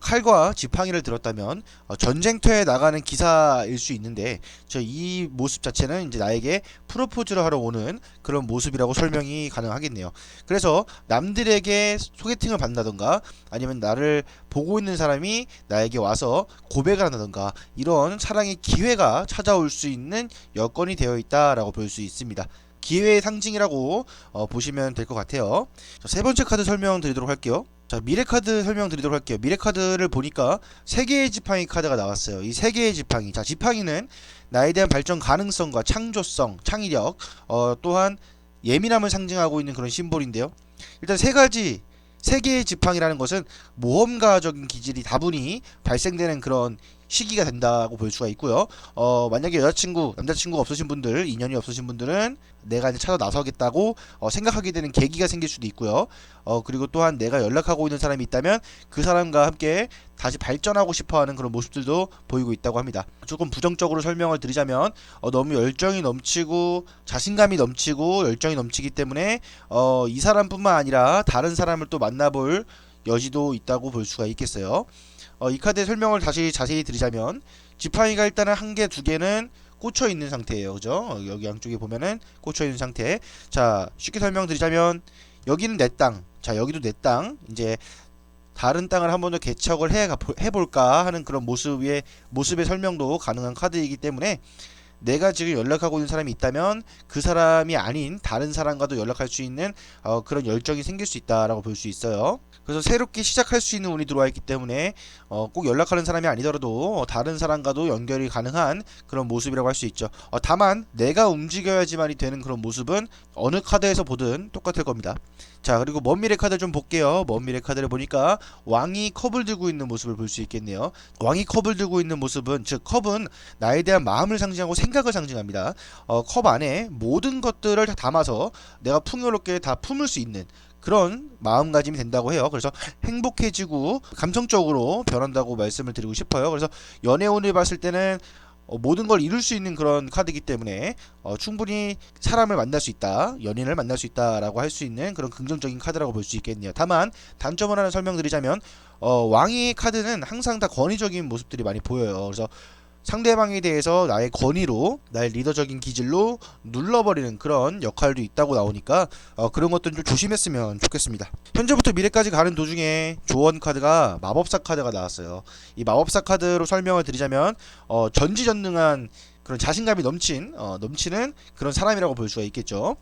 칼과 지팡이를 들었다면 전쟁터에 나가는 기사일 수 있는데 이 모습 자체는 이제 나에게 프로포즈를 하러 오는 그런 모습이라고 설명이 가능하겠네요. 그래서 남들에게 소개팅을 받는다던가 아니면 나를 보고 있는 사람이 나에게 와서 고백을 한다던가 이런 사랑의 기회가 찾아올 수 있는 여건이 되어 있다라고 볼 수 있습니다. 기회의 상징이라고 보시면 될 것 같아요. 세 번째 카드 설명드리도록 할게요. 자, 미래 카드 설명드리도록 할게요. 미래 카드를 보니까 3개의 지팡이 카드가 나왔어요. 이 3개의 지팡이. 자, 지팡이는 나에 대한 발전 가능성과 창조성, 창의력, 또한 예민함을 상징하고 있는 그런 심볼인데요. 일단 3개의 지팡이라는 것은 모험가적인 기질이 다분히 발생되는 그런 시기가 된다고 볼 수가 있고요. 만약에 여자친구, 남자친구가 없으신 분들, 인연이 없으신 분들은 내가 이제 찾아 나서겠다고 생각하게 되는 계기가 생길 수도 있고요. 그리고 또한 내가 연락하고 있는 사람이 있다면 그 사람과 함께 다시 발전하고 싶어하는 그런 모습들도 보이고 있다고 합니다. 조금 부정적으로 설명을 드리자면 너무 열정이 넘치고 자신감이 넘치고 열정이 넘치기 때문에 이 사람뿐만 아니라 다른 사람을 또 만나볼 여지도 있다고 볼 수가 있겠어요. 이 카드의 설명을 다시 자세히 드리자면 지팡이가 일단은 1개, 2개는 꽂혀 있는 상태예요. 그죠? 여기 양쪽에 보면은 꽂혀 있는 상태. 자, 쉽게 설명드리자면 여기는 내 땅. 자, 여기도 내 땅. 이제 다른 땅을 한 번 더 개척을 해볼까 하는 그런 모습의 설명도 가능한 카드이기 때문에 내가 지금 연락하고 있는 사람이 있다면 그 사람이 아닌 다른 사람과도 연락할 수 있는 그런 열정이 생길 수 있다라고 볼 수 있어요. 그래서 새롭게 시작할 수 있는 운이 들어와 있기 때문에 꼭 연락하는 사람이 아니더라도 다른 사람과도 연결이 가능한 그런 모습이라고 할 수 있죠. 다만 내가 움직여야지만이 되는 그런 모습은 어느 카드에서 보든 똑같을 겁니다. 자, 그리고 먼 미래 카드 좀 볼게요. 먼 미래 카드를 보니까 왕이 컵을 들고 있는 모습을 볼 수 있겠네요. 왕이 컵을 들고 있는 모습은, 즉 컵은 나에 대한 마음을 상징하고 생각을 상징합니다. 컵 안에 모든 것들을 다 담아서 내가 풍요롭게 다 품을 수 있는 그런 마음가짐이 된다고 해요. 그래서 행복해지고 감성적으로 변한다고 말씀을 드리고 싶어요. 그래서 연애운을 봤을 때는 모든 걸 이룰 수 있는 그런 카드이기 때문에 충분히 사람을 만날 수 있다, 연인을 만날 수 있다라고 할 수 있는 그런 긍정적인 카드라고 볼 수 있겠네요. 다만 단점을 하나 설명드리자면 왕의 카드는 항상 다 권위적인 모습들이 많이 보여요. 그래서 상대방에 대해서 나의 권위로, 나의 리더적인 기질로 눌러버리는 그런 역할도 있다고 나오니까 그런 것들은 좀 조심했으면 좋겠습니다. 현재부터 미래까지 가는 도중에 조언 카드가 마법사 카드가 나왔어요. 이 마법사 카드로 설명을 드리자면 전지전능한 그런 자신감이 넘치는 그런 사람이라고 볼 수가 있겠죠.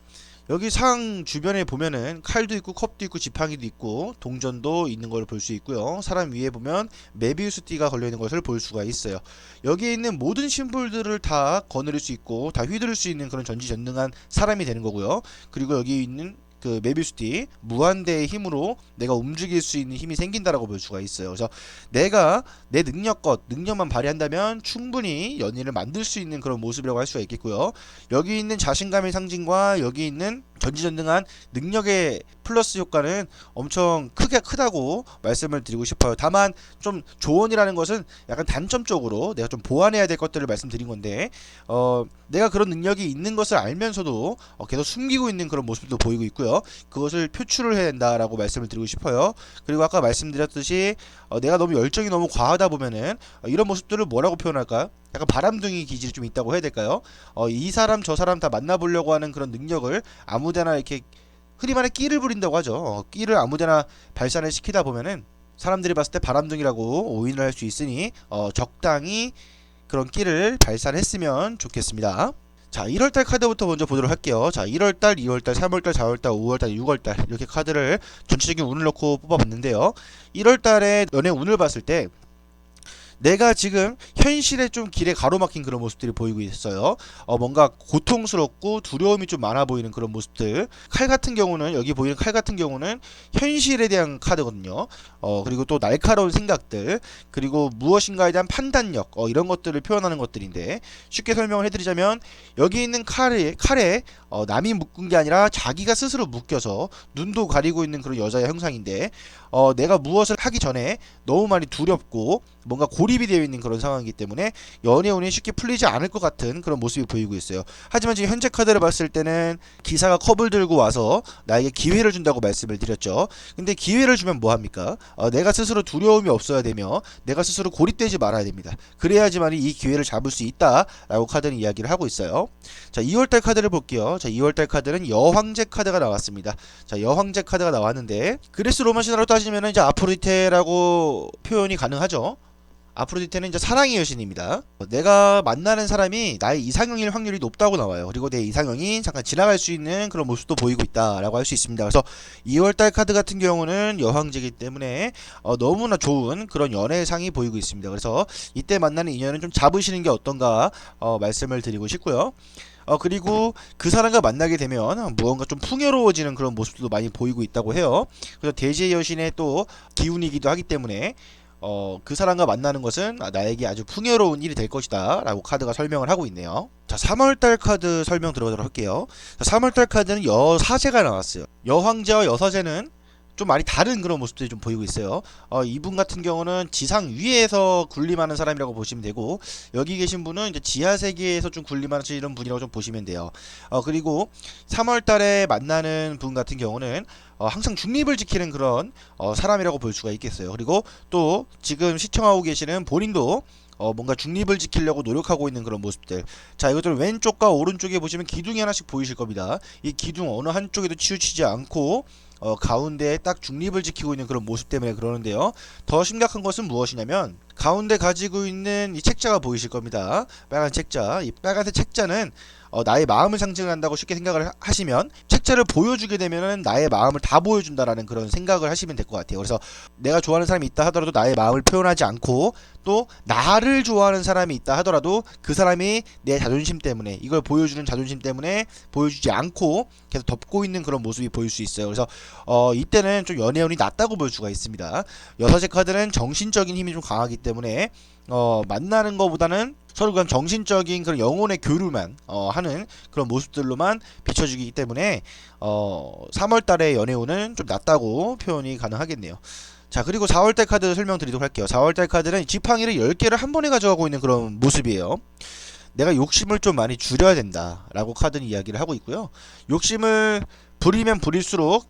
여기 상 주변에 보면은 칼도 있고 컵도 있고 지팡이도 있고 동전도 있는 걸 볼 수 있고요. 사람 위에 보면 메비우스 띠가 걸려 있는 것을 볼 수가 있어요. 여기에 있는 모든 심볼들을 다 거느릴 수 있고 다 휘두를 수 있는 그런 전지전능한 사람이 되는 거고요. 그리고 여기 있는 그 메비우스띠 무한대의 힘으로 내가 움직일 수 있는 힘이 생긴다라고 볼 수가 있어요. 그래서 내가 내 능력만 발휘한다면 충분히 연인을 만들 수 있는 그런 모습이라고 할 수가 있겠고요. 여기 있는 자신감의 상징과 여기 있는 전지전능한 능력의 플러스 효과는 엄청 크다고 말씀을 드리고 싶어요. 다만 좀 조언이라는 것은 약간 단점적으로 내가 좀 보완해야 될 것들을 말씀드린 건데, 내가 그런 능력이 있는 것을 알면서도 계속 숨기고 있는 그런 모습도 보이고 있고요. 그것을 표출을 해야 된다라고 말씀을 드리고 싶어요. 그리고 아까 말씀드렸듯이 내가 너무 열정이 너무 과하다 보면은 이런 모습들을 뭐라고 표현할까요? 약간 바람둥이 기질이 좀 있다고 해야 될까요? 이 사람 저 사람 다 만나보려고 하는 그런 능력을 아무데나 이렇게 흔히 말해 끼를 부린다고 하죠. 끼를 아무데나 발산을 시키다 보면은 사람들이 봤을 때 바람둥이라고 오인을 할 수 있으니 적당히 그런 끼를 발산했으면 좋겠습니다. 자, 1월달 카드부터 먼저 보도록 할게요. 자, 1월달, 2월달, 3월달, 4월달, 5월달, 6월달 이렇게 카드를 전체적인 운을 넣고 뽑아봤는데요. 1월달에 연애 운을 봤을 때 내가 지금 현실에 좀 길에 가로막힌 그런 모습들이 보이고 있어요. 뭔가 고통스럽고 두려움이 좀 많아 보이는 그런 모습들. 칼 같은 경우는, 여기 보이는 칼 같은 경우는 현실에 대한 카드거든요. 그리고 또 날카로운 생각들, 그리고 무엇인가에 대한 판단력, 이런 것들을 표현하는 것들인데, 쉽게 설명을 해드리자면 여기 있는 칼에 남이 묶은 게 아니라 자기가 스스로 묶여서 눈도 가리고 있는 그런 여자의 형상인데, 내가 무엇을 하기 전에 너무 많이 두렵고 뭔가 고립이 되어 있는 그런 상황이기 때문에 연애운이 쉽게 풀리지 않을 것 같은 그런 모습이 보이고 있어요. 하지만 지금 현재 카드를 봤을 때는 기사가 컵을 들고 와서 나에게 기회를 준다고 말씀을 드렸죠. 근데 기회를 주면 뭐합니까? 내가 스스로 두려움이 없어야 되며 내가 스스로 고립되지 말아야 됩니다. 그래야지만 이 기회를 잡을 수 있다라고 카드는 이야기를 하고 있어요. 자, 2월달 카드를 볼게요. 자, 2월달 카드는 여황제 카드가 나왔습니다. 자, 여황제 카드가 나왔는데 그리스 로마 신화로 따지면 이제 아프로디테라고 표현이 가능하죠. 아프로디테는 이제 사랑의 여신입니다. 내가 만나는 사람이 나의 이상형일 확률이 높다고 나와요. 그리고 내 이상형이 잠깐 지나갈 수 있는 그런 모습도 보이고 있다라고 할 수 있습니다. 그래서 2월달 카드 같은 경우는 여황제이기 때문에 너무나 좋은 그런 연애상이 보이고 있습니다. 그래서 이때 만나는 인연은 좀 잡으시는 게 어떤가 말씀을 드리고 싶고요. 그리고 그 사람과 만나게 되면 무언가 좀 풍요로워지는 그런 모습도 많이 보이고 있다고 해요. 그래서 대지의 여신의 또 기운이기도 하기 때문에 그 사람과 만나는 것은 나에게 아주 풍요로운 일이 될 것이다 라고 카드가 설명을 하고 있네요. 자, 3월달 카드 설명 들어가도록 할게요. 자, 3월달 카드는 여사제가 나왔어요. 여황제와 여사제는 좀 많이 다른 그런 모습들이 좀 보이고 있어요. 이분 같은 경우는 지상 위에서 군림하는 사람이라고 보시면 되고, 여기 계신 분은 이제 지하 세계에서 좀 군림하시는 분이라고 좀 보시면 돼요. 그리고 3월달에 만나는 분 같은 경우는 항상 중립을 지키는 그런 사람이라고 볼 수가 있겠어요. 그리고 또 지금 시청하고 계시는 본인도 뭔가 중립을 지키려고 노력하고 있는 그런 모습들. 자, 이것들 왼쪽과 오른쪽에 보시면 기둥이 하나씩 보이실 겁니다. 이 기둥 어느 한쪽에도 치우치지 않고 가운데에 딱 중립을 지키고 있는 그런 모습 때문에 그러는데요. 더 심각한 것은 무엇이냐면 가운데 가지고 있는 이 책자가 보이실 겁니다. 빨간 책자. 이 빨간색 책자는 나의 마음을 상징한다고 쉽게 생각을 하시면, 책자를 보여주게 되면은 나의 마음을 다 보여준다라는 그런 생각을 하시면 될 것 같아요. 그래서 내가 좋아하는 사람이 있다 하더라도 나의 마음을 표현하지 않고, 또 나를 좋아하는 사람이 있다 하더라도 그 사람이 내 자존심 때문에, 이걸 보여주는 자존심 때문에 보여주지 않고 계속 덮고 있는 그런 모습이 보일 수 있어요. 그래서 이때는 좀 연애운이 낮다고 볼 수가 있습니다. 여사제 카드는 정신적인 힘이 좀 강하기 때문에 만나는 것보다는 서로 그냥 정신적인 그런 영혼의 교류만 하는 그런 모습들로만 비춰지기 때문에 3월달의 연애운은 좀 낮다고 표현이 가능하겠네요. 자, 그리고 4월달 카드 설명드리도록 할게요. 4월달 카드는 지팡이를 10개를 한 번에 가져가고 있는 그런 모습이에요. 내가 욕심을 좀 많이 줄여야 된다 라고 카드는 이야기를 하고 있고요. 욕심을 부리면 부릴수록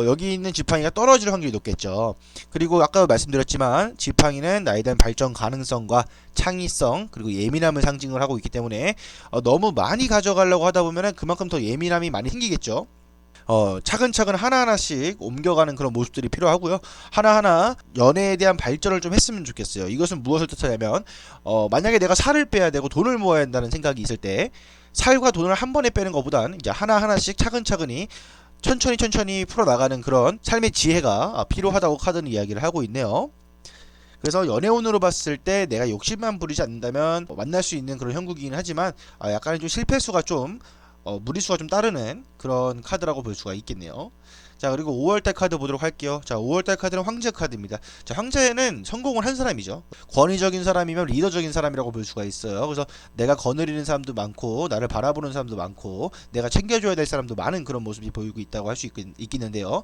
여기 있는 지팡이가 떨어질 확률이 높겠죠. 그리고 아까 말씀드렸지만 지팡이는 나에 대한 발전 가능성과 창의성, 그리고 예민함을 상징을 하고 있기 때문에 너무 많이 가져가려고 하다 보면 그만큼 더 예민함이 많이 생기겠죠. 차근차근 하나하나씩 옮겨가는 그런 모습들이 필요하고요. 하나하나 연애에 대한 발전을 좀 했으면 좋겠어요. 이것은 무엇을 뜻하냐면 만약에 내가 살을 빼야 되고 돈을 모아야 한다는 생각이 있을 때, 살과 돈을 한 번에 빼는 것보단 이제 하나하나씩 차근차근히 천천히 풀어나가는 그런 삶의 지혜가 필요하다고 카드는 이야기를 하고 있네요. 그래서 연애운으로 봤을 때 내가 욕심만 부리지 않는다면 만날 수 있는 그런 형국이긴 하지만 약간의 좀 실패수가 좀 무리수가 좀 따르는 그런 카드라고 볼 수가 있겠네요. 자, 그리고 5월달 카드 보도록 할게요. 자, 5월달 카드는 황제 카드입니다. 자, 황제는 성공을 한 사람이죠. 권위적인 사람이면 리더적인 사람이라고 볼 수가 있어요. 그래서 내가 거느리는 사람도 많고 나를 바라보는 사람도 많고 내가 챙겨줘야 될 사람도 많은 그런 모습이 보이고 있다고 할 수 있겠는데요.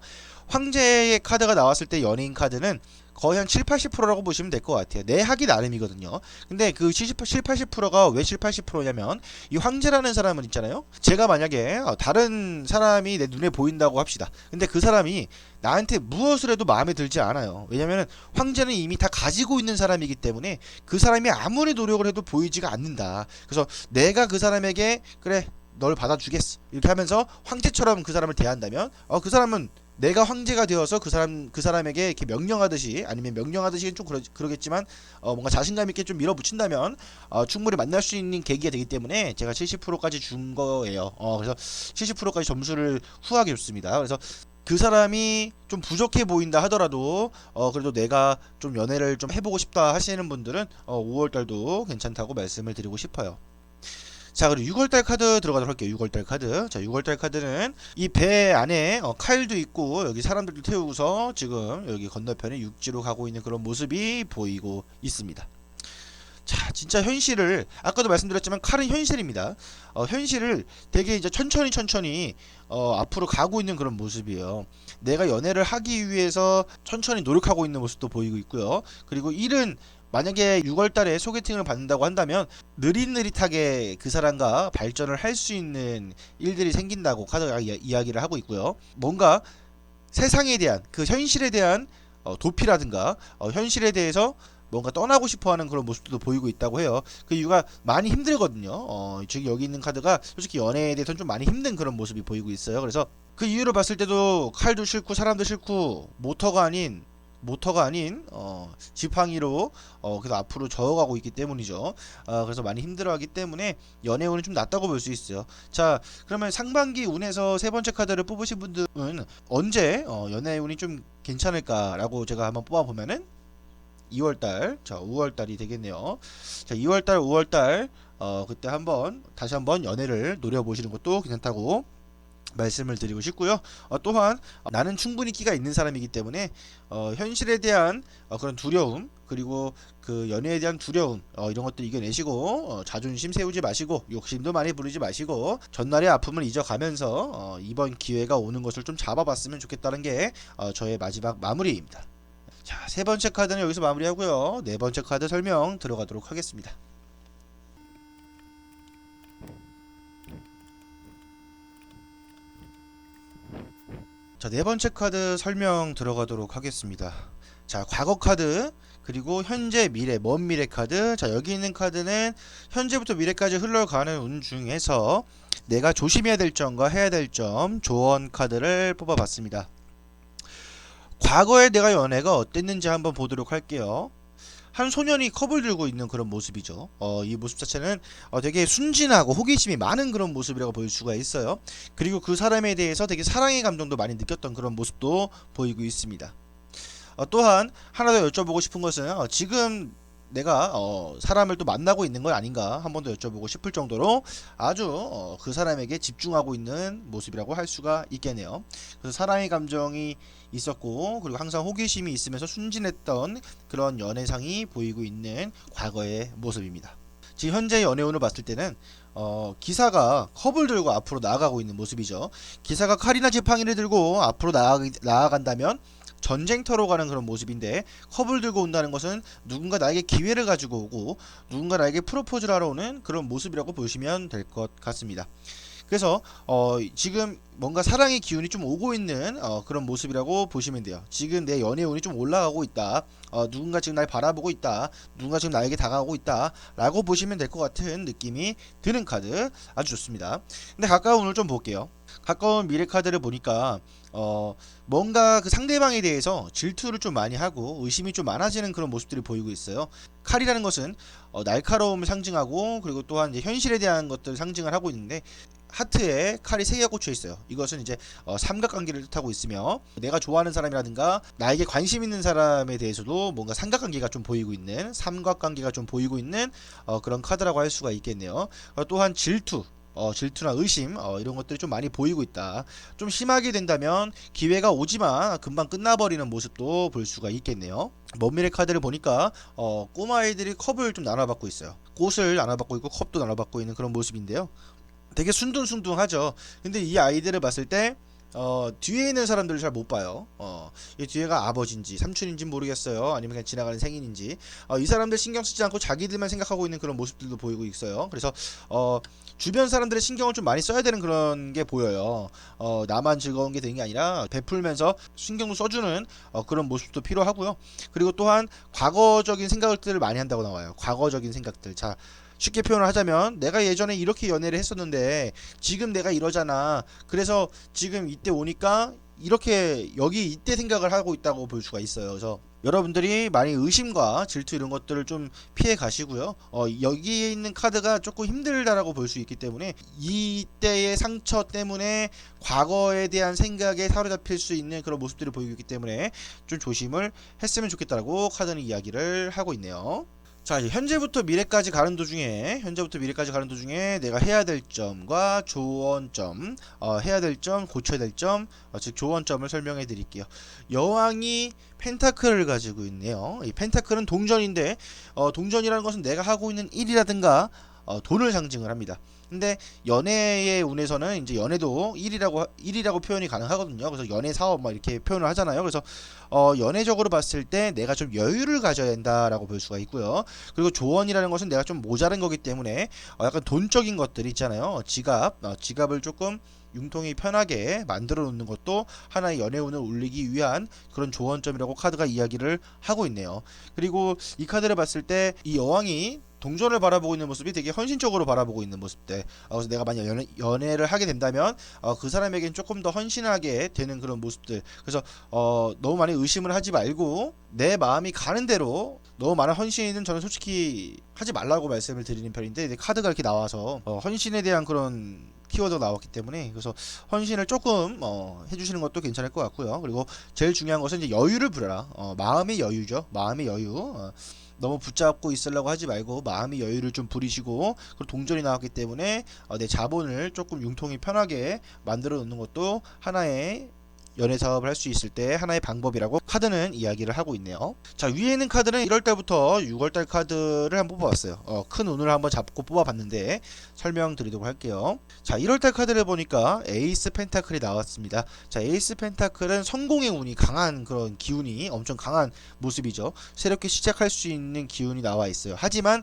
황제의 카드가 나왔을 때 연예인 카드는 거의 한 7, 80%라고 보시면 될 것 같아요. 내 하기 나름이거든요. 근데 그 7, 80%가 왜 7, 80%냐면 이 황제라는 사람은 있잖아요. 제가 만약에 다른 사람이 내 눈에 보인다고 합시다. 근데 그 사람이 나한테 무엇을 해도 마음에 들지 않아요. 왜냐면은 황제는 이미 다 가지고 있는 사람이기 때문에 그 사람이 아무리 노력을 해도 보이지가 않는다. 그래서 내가 그 사람에게 그래 널 받아주겠어 이렇게 하면서 황제처럼 그 사람을 대한다면 그 사람은 내가 황제가 되어서 그 사람에게 이렇게 명령하듯이 아니면 명령하듯이 좀 그러겠지만 뭔가 자신감 있게 좀 밀어붙인다면 충분히 만날 수 있는 계기가 되기 때문에 제가 70%까지 준 거예요. 그래서 70%까지 점수를 후하게 줬습니다. 그래서 그 사람이 좀 부족해 보인다 하더라도 그래도 내가 좀 연애를 좀 해보고 싶다 하시는 분들은 5월달도 괜찮다고 말씀을 드리고 싶어요. 자, 그리고 6월달 카드 들어가도록 할게요. 6월달 카드. 자, 6월달 카드는 이 배 안에 칼도 있고 여기 사람들도 태우고서 지금 여기 건너편에 육지로 가고 있는 그런 모습이 보이고 있습니다. 자, 진짜 현실을 아까도 말씀드렸지만 칼은 현실입니다. 현실을 되게 이제 천천히 앞으로 가고 있는 그런 모습이에요. 내가 연애를 하기 위해서 천천히 노력하고 있는 모습도 보이고 있고요. 그리고 일은 만약에 6월달에 소개팅을 받는다고 한다면 느릿느릿하게 그 사람과 발전을 할 수 있는 일들이 생긴다고 카드가 이야기를 하고 있고요. 뭔가 세상에 대한 그 현실에 대한 도피라든가 현실에 대해서 뭔가 떠나고 싶어하는 그런 모습도 보이고 있다고 해요. 그 이유가 많이 힘들거든요. 지금 여기 있는 카드가 솔직히 연애에 대해서는 좀 많이 힘든 그런 모습이 보이고 있어요. 그래서 그 이유를 봤을 때도 칼도 싫고 사람도 싫고 모터가 아닌 지팡이로 그래서 앞으로 저어가고 있기 때문이죠. 그래서 많이 힘들어하기 때문에 연애 운이 좀 낮다고 볼 수 있어요. 자, 그러면 상반기 운에서 세 번째 카드를 뽑으신 분들은 언제 연애 운이 좀 괜찮을까라고 제가 한번 뽑아보면은 2월달, 자 5월달이 되겠네요. 자 2월달, 5월달 그때 다시 한번 연애를 노려보시는 것도 괜찮다고 말씀을 드리고 싶고요. 또한 나는 충분히 끼가 있는 사람이기 때문에 현실에 대한 그런 두려움 그리고 그 연애에 대한 두려움 이런 것들 이겨내시고 자존심 세우지 마시고 욕심도 많이 부리지 마시고 전날의 아픔을 잊어가면서 이번 기회가 오는 것을 좀 잡아봤으면 좋겠다는 게 저의 마지막 마무리입니다. 자, 세 번째 카드는 여기서 마무리하고요. 네 번째 카드 설명 들어가도록 하겠습니다. 자, 네 번째 카드 설명 들어가도록 하겠습니다. 자, 과거 카드 그리고 현재 미래 먼 미래 카드. 자, 여기 있는 카드는 현재부터 미래까지 흘러가는 운 중에서 내가 조심해야 될 점과 해야 될 점 조언 카드를 뽑아봤습니다. 과거에 내가 연애가 어땠는지 한번 보도록 할게요. 한 소년이 컵을 들고 있는 그런 모습이죠. 이 모습 자체는 되게 순진하고 호기심이 많은 그런 모습이라고 볼 수가 있어요. 그리고 그 사람에 대해서 되게 사랑의 감정도 많이 느꼈던 그런 모습도 보이고 있습니다. 또한 하나 더 여쭤보고 싶은 것은 지금 내가 사람을 또 만나고 있는 건 아닌가 한 번 더 여쭤보고 싶을 정도로 아주 그 사람에게 집중하고 있는 모습이라고 할 수가 있겠네요. 그래서 사랑의 감정이 있었고 그리고 항상 호기심이 있으면서 순진했던 그런 연애상이 보이고 있는 과거의 모습입니다. 지금 현재 연애운을 봤을 때는 기사가 컵을 들고 앞으로 나아가고 있는 모습이죠. 기사가 칼이나 지팡이를 들고 앞으로 나아간다면 전쟁터로 가는 그런 모습인데 컵을 들고 온다는 것은 누군가 나에게 기회를 가지고 오고 누군가 나에게 프로포즈를 하러 오는 그런 모습이라고 보시면 될 것 같습니다. 그래서 지금 뭔가 사랑의 기운이 좀 오고 있는 그런 모습이라고 보시면 돼요. 지금 내 연애 운이 좀 올라가고 있다. 누군가 지금 날 바라보고 있다. 누군가 지금 나에게 다가오고 있다. 라고 보시면 될 것 같은 느낌이 드는 카드 아주 좋습니다. 근데 가까운 운을 좀 볼게요. 가까운 미래 카드를 보니까 뭔가 그 상대방에 대해서 질투를 좀 많이 하고 의심이 좀 많아지는 그런 모습들이 보이고 있어요. 칼이라는 것은 날카로움을 상징하고 그리고 또한 이제 현실에 대한 것들을 상징을 하고 있는데 하트에 칼이 3개가 꽂혀 있어요. 이것은 이제 삼각관계를 뜻하고 있으며 내가 좋아하는 사람이라든가 나에게 관심 있는 사람에 대해서도 뭔가 삼각관계가 좀 보이고 있는 삼각관계가 좀 보이고 있는 그런 카드라고 할 수가 있겠네요. 또한 질투 질투나 의심 이런 것들이 좀 많이 보이고 있다. 좀 심하게 된다면 기회가 오지만 금방 끝나버리는 모습도 볼 수가 있겠네요. 먼미래 카드를 보니까 꼬마아이들이 컵을 좀 나눠받고 있어요. 꽃을 나눠받고 있고 컵도 나눠받고 있는 그런 모습인데요. 되게 순둥순둥하죠. 근데 이 아이들을 봤을 때 뒤에 있는 사람들을 잘 못 봐요. 이 뒤에가 아버지인지 삼촌인지 모르겠어요. 아니면 그냥 지나가는 생인인지. 이 사람들 신경 쓰지 않고 자기들만 생각하고 있는 그런 모습들도 보이고 있어요. 그래서 주변 사람들의 신경을 좀 많이 써야 되는 그런 게 보여요. 나만 즐거운 게 되는 게 아니라 베풀면서 신경도 써주는 그런 모습도 필요하고요. 그리고 또한 과거적인 생각들을 많이 한다고 나와요. 과거적인 생각들. 자, 쉽게 표현을 하자면 내가 예전에 이렇게 연애를 했었는데 지금 내가 이러잖아. 그래서 지금 이때 오니까 이렇게 여기 이때 생각을 하고 있다고 볼 수가 있어요. 그래서 여러분들이 많이 의심과 질투 이런 것들을 좀 피해 가시고요. 여기에 있는 카드가 조금 힘들다라고 볼 수 있기 때문에 이때의 상처 때문에 과거에 대한 생각에 사로잡힐 수 있는 그런 모습들을 보이고 있기 때문에 좀 조심을 했으면 좋겠다라고 카드는 이야기를 하고 있네요. 자, 이제 현재부터 미래까지 가는 도중에 내가 해야 될 점과 조언점, 해야 될 점, 고쳐야 될 점, 즉 조언점을 설명해 드릴게요. 여왕이 펜타클을 가지고 있네요. 이 펜타클은 동전인데 동전이라는 것은 내가 하고 있는 일이라든가 돈을 상징을 합니다. 근데 연애의 운에서는 이제 연애도 일이라고 표현이 가능하거든요. 그래서 연애 사업 막 이렇게 표현을 하잖아요. 그래서 연애적으로 봤을 때 내가 좀 여유를 가져야 된다라고 볼 수가 있고요. 그리고 조언이라는 것은 내가 좀 모자란 거기 때문에 약간 돈적인 것들 있잖아요. 지갑을 조금 융통이 편하게 만들어 놓는 것도 하나의 연애운을 올리기 위한 그런 조언점이라고 카드가 이야기를 하고 있네요. 그리고 이 카드를 봤을 때 이 여왕이 동전을 바라보고 있는 모습이 되게 헌신적으로 바라보고 있는 모습들. 그래서 내가 만약 연애를 하게 된다면 그 사람에겐 조금 더 헌신하게 되는 그런 모습들. 그래서 너무 많이 의심을 하지 말고 내 마음이 가는 대로 너무 많은 헌신은 저는 솔직히 하지 말라고 말씀을 드리는 편인데 카드가 이렇게 나와서 헌신에 대한 그런 키워드가 나왔기 때문에 그래서 헌신을 조금 해주시는 것도 괜찮을 것 같고요. 그리고 제일 중요한 것은 이제 여유를 부려라. 마음의 여유죠. 마음의 여유. 너무 붙잡고 있으려고 하지 말고 마음의 여유를 좀 부리시고 그리고 동전이 나왔기 때문에 내 자본을 조금 융통이 편하게 만들어 놓는 것도 하나의 연애 사업을 할 수 있을 때 하나의 방법이라고 카드는 이야기를 하고 있네요. 자, 위에 있는 카드는 1월달부터 6월달 카드를 한번 뽑아봤어요. 큰 운을 한번 잡고 뽑아봤는데 설명드리도록 할게요. 자, 1월달 카드를 보니까 에이스 펜타클이 나왔습니다. 자, 에이스 펜타클은 성공의 운이 강한 그런 기운이 엄청 강한 모습이죠. 새롭게 시작할 수 있는 기운이 나와 있어요. 하지만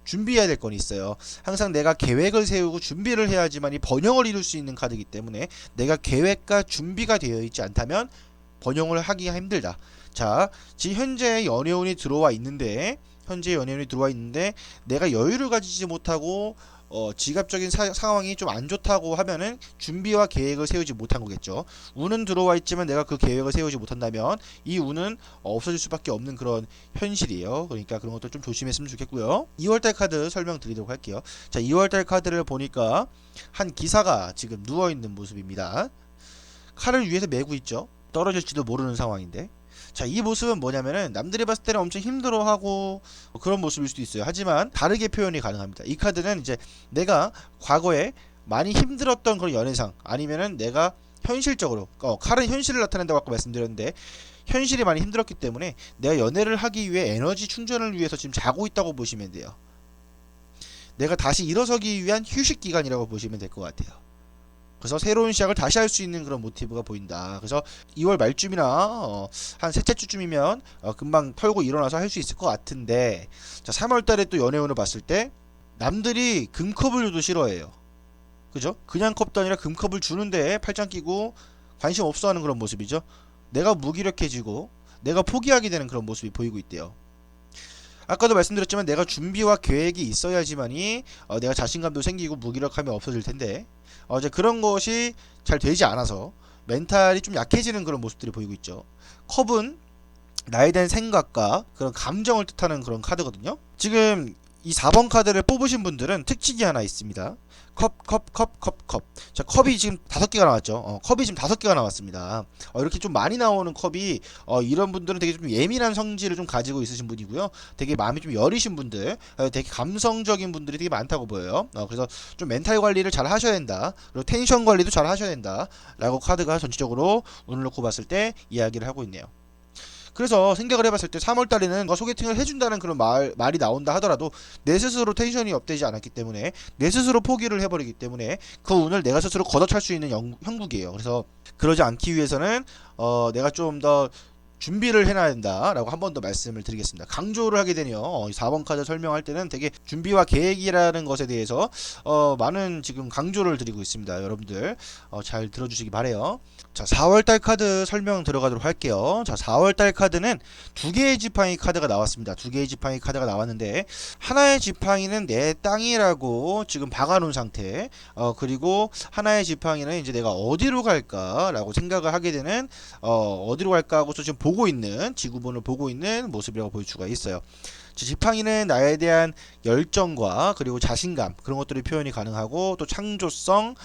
준비해야 될 건 있어요. 항상 내가 계획을 세우고 준비를 해야지만 이 번영을 이룰 수 있는 카드이기 때문에 내가 계획과 준비가 되어 있지 않다면 번영을 하기가 힘들다. 자, 지금 현재 연애운이 들어와 있는데 내가 여유를 가지지 못하고 지갑적인 상황이 좀 안 좋다고 하면은 준비와 계획을 세우지 못한 거겠죠. 운은 들어와 있지만 내가 그 계획을 세우지 못한다면 이 운은 없어질 수밖에 없는 그런 현실이에요. 그러니까 그런 것도 좀 조심했으면 좋겠고요. 2월달 카드 설명드리도록 할게요. 자, 2월달 카드를 보니까 한 기사가 지금 누워있는 모습입니다. 칼을 위에서 메고 있죠. 떨어질지도 모르는 상황인데. 자, 이 모습은 뭐냐면은 남들이 봤을 때는 엄청 힘들어하고 그런 모습일 수도 있어요. 하지만 다르게 표현이 가능합니다. 이 카드는 이제 내가 과거에 많이 힘들었던 그런 연애상 아니면은 내가 현실적으로 칼은 현실을 나타낸다고 아까 말씀드렸는데 현실이 많이 힘들었기 때문에 내가 연애를 하기 위해 에너지 충전을 위해서 지금 자고 있다고 보시면 돼요. 내가 다시 일어서기 위한 휴식 기간이라고 보시면 될 것 같아요. 그래서 새로운 시작을 다시 할 수 있는 그런 모티브가 보인다. 그래서 2월 말쯤이나 한 셋째 주쯤이면 금방 털고 일어나서 할 수 있을 것 같은데 자, 3월 달에 또 연애운을 봤을 때 남들이 금컵을 줘도 싫어해요. 그죠? 그냥 컵도 아니라 금컵을 주는데 팔짱 끼고 관심 없어 하는 그런 모습이죠. 내가 무기력해지고 내가 포기하게 되는 그런 모습이 보이고 있대요. 아까도 말씀드렸지만 내가 준비와 계획이 있어야지만이 내가 자신감도 생기고 무기력함이 없어질 텐데 이제 그런 것이 잘 되지 않아서 멘탈이 좀 약해지는 그런 모습들이 보이고 있죠. 컵은 나에 대한 생각과 그런 감정을 뜻하는 그런 카드거든요. 지금 이 4번 카드를 뽑으신 분들은 특징이 하나 있습니다. 컵. 자, 컵이 지금 5개가 나왔죠. 컵이 지금 5개가 나왔습니다. 이렇게 좀 많이 나오는 컵이 이런 분들은 되게 좀 예민한 성질을 좀 가지고 있으신 분이고요. 되게 마음이 좀 여리신 분들, 되게 감성적인 분들이 되게 많다고 보여요. 그래서 좀 멘탈 관리를 잘 하셔야 된다. 그리고 텐션 관리도 잘 하셔야 된다. 라고 카드가 전체적으로 운을 놓고 봤을 때 이야기를 하고 있네요. 그래서 생각을 해봤을 때 3월달에는 소개팅을 해준다는 그런 말이 나온다 하더라도 내 스스로 텐션이 업되지 않았기 때문에 내 스스로 포기를 해버리기 때문에 그 운을 내가 스스로 걷어찰 수 있는 형국이에요. 그래서 그러지 않기 위해서는 내가 좀 더 준비를 해놔야 된다라고 한 번 더 말씀을 드리겠습니다. 강조를 하게 되네요. 4번 카드 설명할 때는 되게 준비와 계획이라는 것에 대해서 많은 지금 강조를 드리고 있습니다. 여러분들 잘 들어주시기 바래요. 자, 4월달 카드 설명 들어가도록 할게요. 자, 4월달 카드는 두 개의 지팡이 카드가 나왔습니다. 두 개의 지팡이 카드가 나왔는데 하나의 지팡이는 내 땅이라고 지금 박아놓은 상태, 그리고 하나의 지팡이는 이제 내가 어디로 갈까라고 생각을 하게 되는 어디로 갈까 하고서 지금 보고 있는 지구본을 보고 있는 모습이라고 볼 수가 있어요. 지팡이는 나에 대한 열정과 그리고 자신감 그런 것들이 표현이 가능하고 또 창조성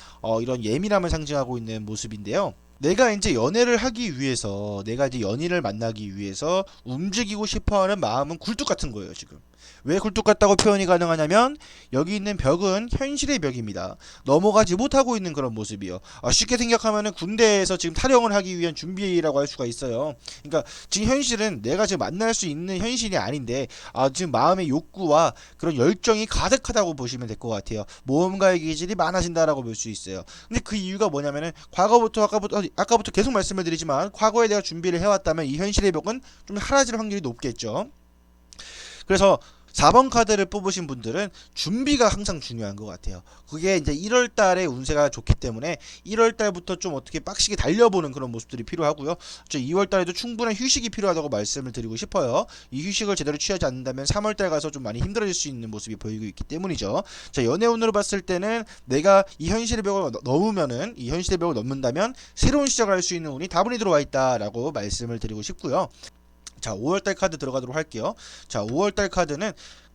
이런 예민함을 상징하고 있는 모습인데요. 내가 이제 연애를 하기 위해서 내가 이제 연인을 만나기 위해서 움직이고 싶어하는 마음은 굴뚝 같은 거예요. 지금 왜 굴뚝 같다고 표현이 가능하냐면 여기 있는 벽은 현실의 벽입니다. 넘어가지 못하고 있는 그런 모습이요. 쉽게 생각하면은 군대에서 지금 탈영을 하기 위한 준비라고 할 수가 있어요. 그러니까 지금 현실은 내가 지금 만날 수 있는 현실이 아닌데 지금 마음의 욕구와 그런 열정이 가득하다고 보시면 될 것 같아요. 모험가의 기질이 많아진다라고 볼 수 있어요. 근데 그 이유가 뭐냐면은 아까부터 계속 말씀을 드리지만 과거에 내가 준비를 해왔다면 이 현실의 벽은 좀 사라질 확률이 높겠죠. 그래서 4번 카드를 뽑으신 분들은 준비가 항상 중요한 것 같아요. 그게 이제 1월 달에 운세가 좋기 때문에 1월 달부터 좀 어떻게 빡시게 달려보는 그런 모습들이 필요하고요. 2월 달에도 충분한 휴식이 필요하다고 말씀을 드리고 싶어요. 이 휴식을 제대로 취하지 않는다면 3월 달 가서 좀 많이 힘들어질 수 있는 모습이 보이고 있기 때문이죠. 자, 연애 운으로 봤을 때는 내가 이 현실의 벽을 넘으면은 이 현실의 벽을 넘는다면 새로운 시작을 할 수 있는 운이 다분히 들어와 있다라고 말씀을 드리고 싶고요. 자, 5월달 카드 들어가도록 할게요. 자, 5월달 카드는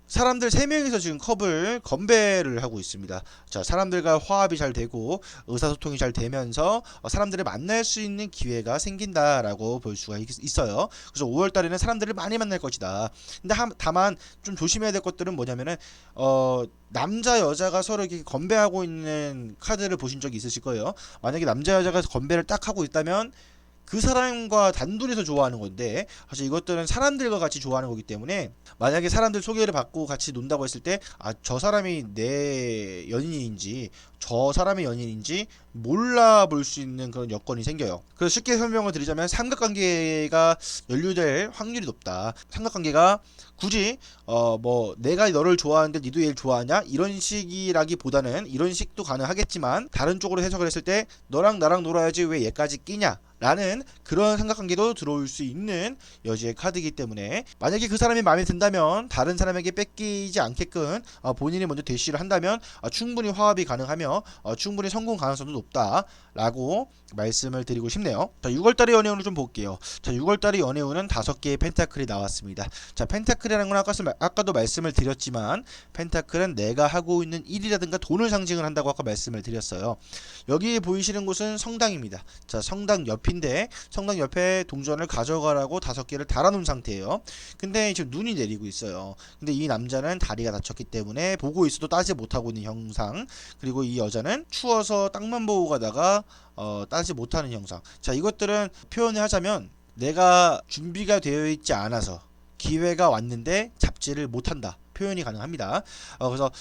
사람들 3명이서 지금 컵을 건배를 하고 있습니다. 자, 사람들과 화합이 잘 되고 의사소통이 잘 되면서 사람들을 만날 수 있는 기회가 생긴다라고 볼 수가 있어요. 그래서 5월달에는 사람들을 많이 만날 것이다. 근데 다만 좀 조심해야 될 것들은 뭐냐면은 남자 여자가 서로 이렇게 건배하고 있는 카드를 보신 적이 있으실 거예요. 만약에 남자 여자가 건배를 딱 하고 있다면 그 사람과 단둘이서 좋아하는 건데 사실 이것들은 사람들과 같이 좋아하는 거기 때문에 만약에 사람들 소개를 받고 같이 논다고 했을 때 저 사람이 내 연인인지 저 사람의 연인인지 몰라볼 수 있는 그런 여건이 생겨요. 그래서 쉽게 설명을 드리자면 삼각관계가 연루될 확률이 높다. 삼각관계가 굳이 뭐 내가 너를 좋아하는데 니도 얘를 좋아하냐 이런 식이라기보다는 이런 식도 가능하겠지만 다른 쪽으로 해석을 했을 때 너랑 나랑 놀아야지 왜 얘까지 끼냐 라는 그런 삼각관계도 들어올 수 있는 여지의 카드이기 때문에 만약에 그 사람이 마음에 든다면 다른 사람에게 뺏기지 않게끔 본인이 먼저 대시를 한다면 충분히 화합이 가능하며 충분히 성공 가능성도 높다라고 말씀을 드리고 싶네요. 자, 6월달의 연애운을 좀 볼게요. 자, 6월달의 연애운은 5개의 펜타클이 나왔습니다. 자, 펜타클이라는 건 아까도 말씀을 드렸지만 펜타클은 내가 하고 있는 일이라든가 돈을 상징을 한다고 아까 말씀을 드렸어요. 여기 보이시는 곳은 성당입니다. 자, 성당 옆인데 성당 옆에 동전을 가져가라고 5개를 달아놓은 상태예요. 근데 지금 눈이 내리고 있어요. 근데 이 남자는 다리가 다쳤기 때문에 보고 있어도 따지 못하고 있는 형상, 그리고 이 여자는 추워서 땅만 보고 가다가 따지 못하는 형상. 자, 이것들은 표현을 하자면 내가 준비가 되어 있지 않아서 기회가 왔는데 잡지를 못한다 표현이 가능합니다. 그래서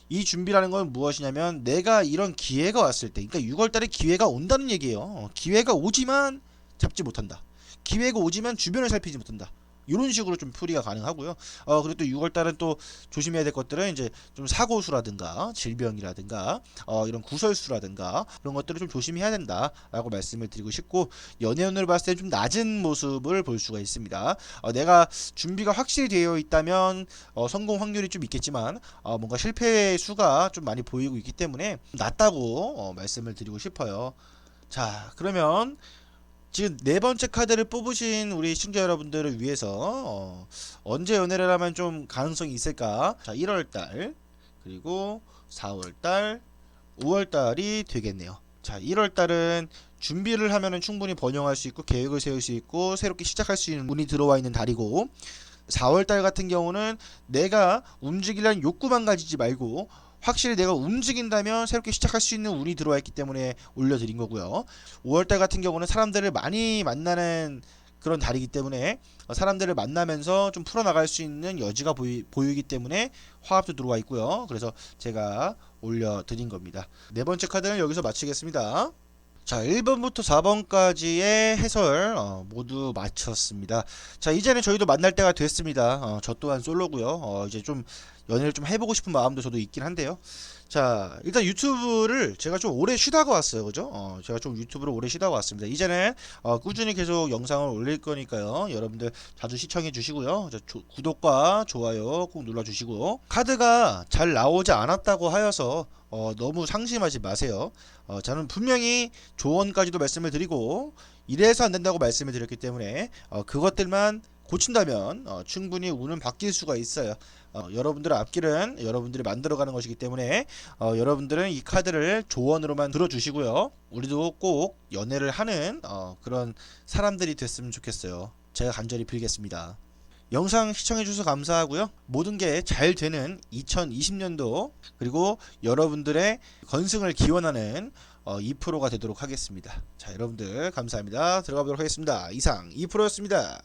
이 준비라는 건 무엇이냐면 내가 이런 기회가 왔을 때, 그러니까 6월달에 기회가 온다는 얘기예요. 기회가 오지만 잡지 못한다. 기회가 오지만 주변을 살피지 못한다. 이런 식으로 좀 풀이가 가능하고요. 그리고 또 6월달은 또 조심해야 될 것들은 이제 좀 사고수라든가 질병이라든가 이런 구설수라든가 그런 것들을 좀 조심해야 된다라고 말씀을 드리고 싶고, 연애운을 봤을 때 좀 낮은 모습을 볼 수가 있습니다. 내가 준비가 확실히 되어 있다면 성공 확률이 좀 있겠지만 뭔가 실패 수가 좀 많이 보이고 있기 때문에 낮다고 말씀을 드리고 싶어요. 자, 그러면 지금 네 번째 카드를 뽑으신 우리 시청자 여러분들을 위해서 언제 연애를 하면 좀 가능성이 있을까? 자, 1월달 그리고 4월달 5월달이 되겠네요. 자, 1월달은 준비를 하면은 충분히 번영할 수 있고 계획을 세울 수 있고 새롭게 시작할 수 있는 운이 들어와 있는 달이고, 4월달 같은 경우는 내가 움직이려는 욕구만 가지지 말고 확실히 내가 움직인다면 새롭게 시작할 수 있는 운이 들어와 있기 때문에 올려드린 거고요. 5월달 같은 경우는 사람들을 많이 만나는 그런 달이기 때문에 사람들을 만나면서 좀 풀어나갈 수 있는 여지가 보이기 때문에 화합도 들어와 있고요. 그래서 제가 올려드린 겁니다. 네 번째 카드는 여기서 마치겠습니다. 자, 1번부터 4번까지의 해설 모두 마쳤습니다. 자, 이제는 저희도 만날 때가 됐습니다. 저 또한 솔로고요. 이제 좀 연애를 좀 해보고 싶은 마음도 저도 있긴 한데요. 자, 일단 유튜브를 제가 좀 오래 쉬다가 왔어요. 그죠? 제가 좀 유튜브를 오래 쉬다가 왔습니다. 이제는 꾸준히 계속 영상을 올릴 거니까요. 여러분들 자주 시청해 주시고요. 구독과 좋아요 꼭 눌러주시고, 카드가 잘 나오지 않았다고 하여서 너무 상심하지 마세요. 저는 분명히 조언까지도 말씀을 드리고 이래서 안 된다고 말씀을 드렸기 때문에 그것들만 고친다면 충분히 운은 바뀔 수가 있어요. 여러분들의 앞길은 여러분들이 만들어가는 것이기 때문에 여러분들은 이 카드를 조언으로만 들어주시고요. 우리도 꼭 연애를 하는 그런 사람들이 됐으면 좋겠어요. 제가 간절히 빌겠습니다. 영상 시청해주셔서 감사하고요. 모든 게 잘 되는 2020년도 그리고 여러분들의 건승을 기원하는 2%가 되도록 하겠습니다. 자, 여러분들 감사합니다. 들어가 보도록 하겠습니다. 이상 2%였습니다.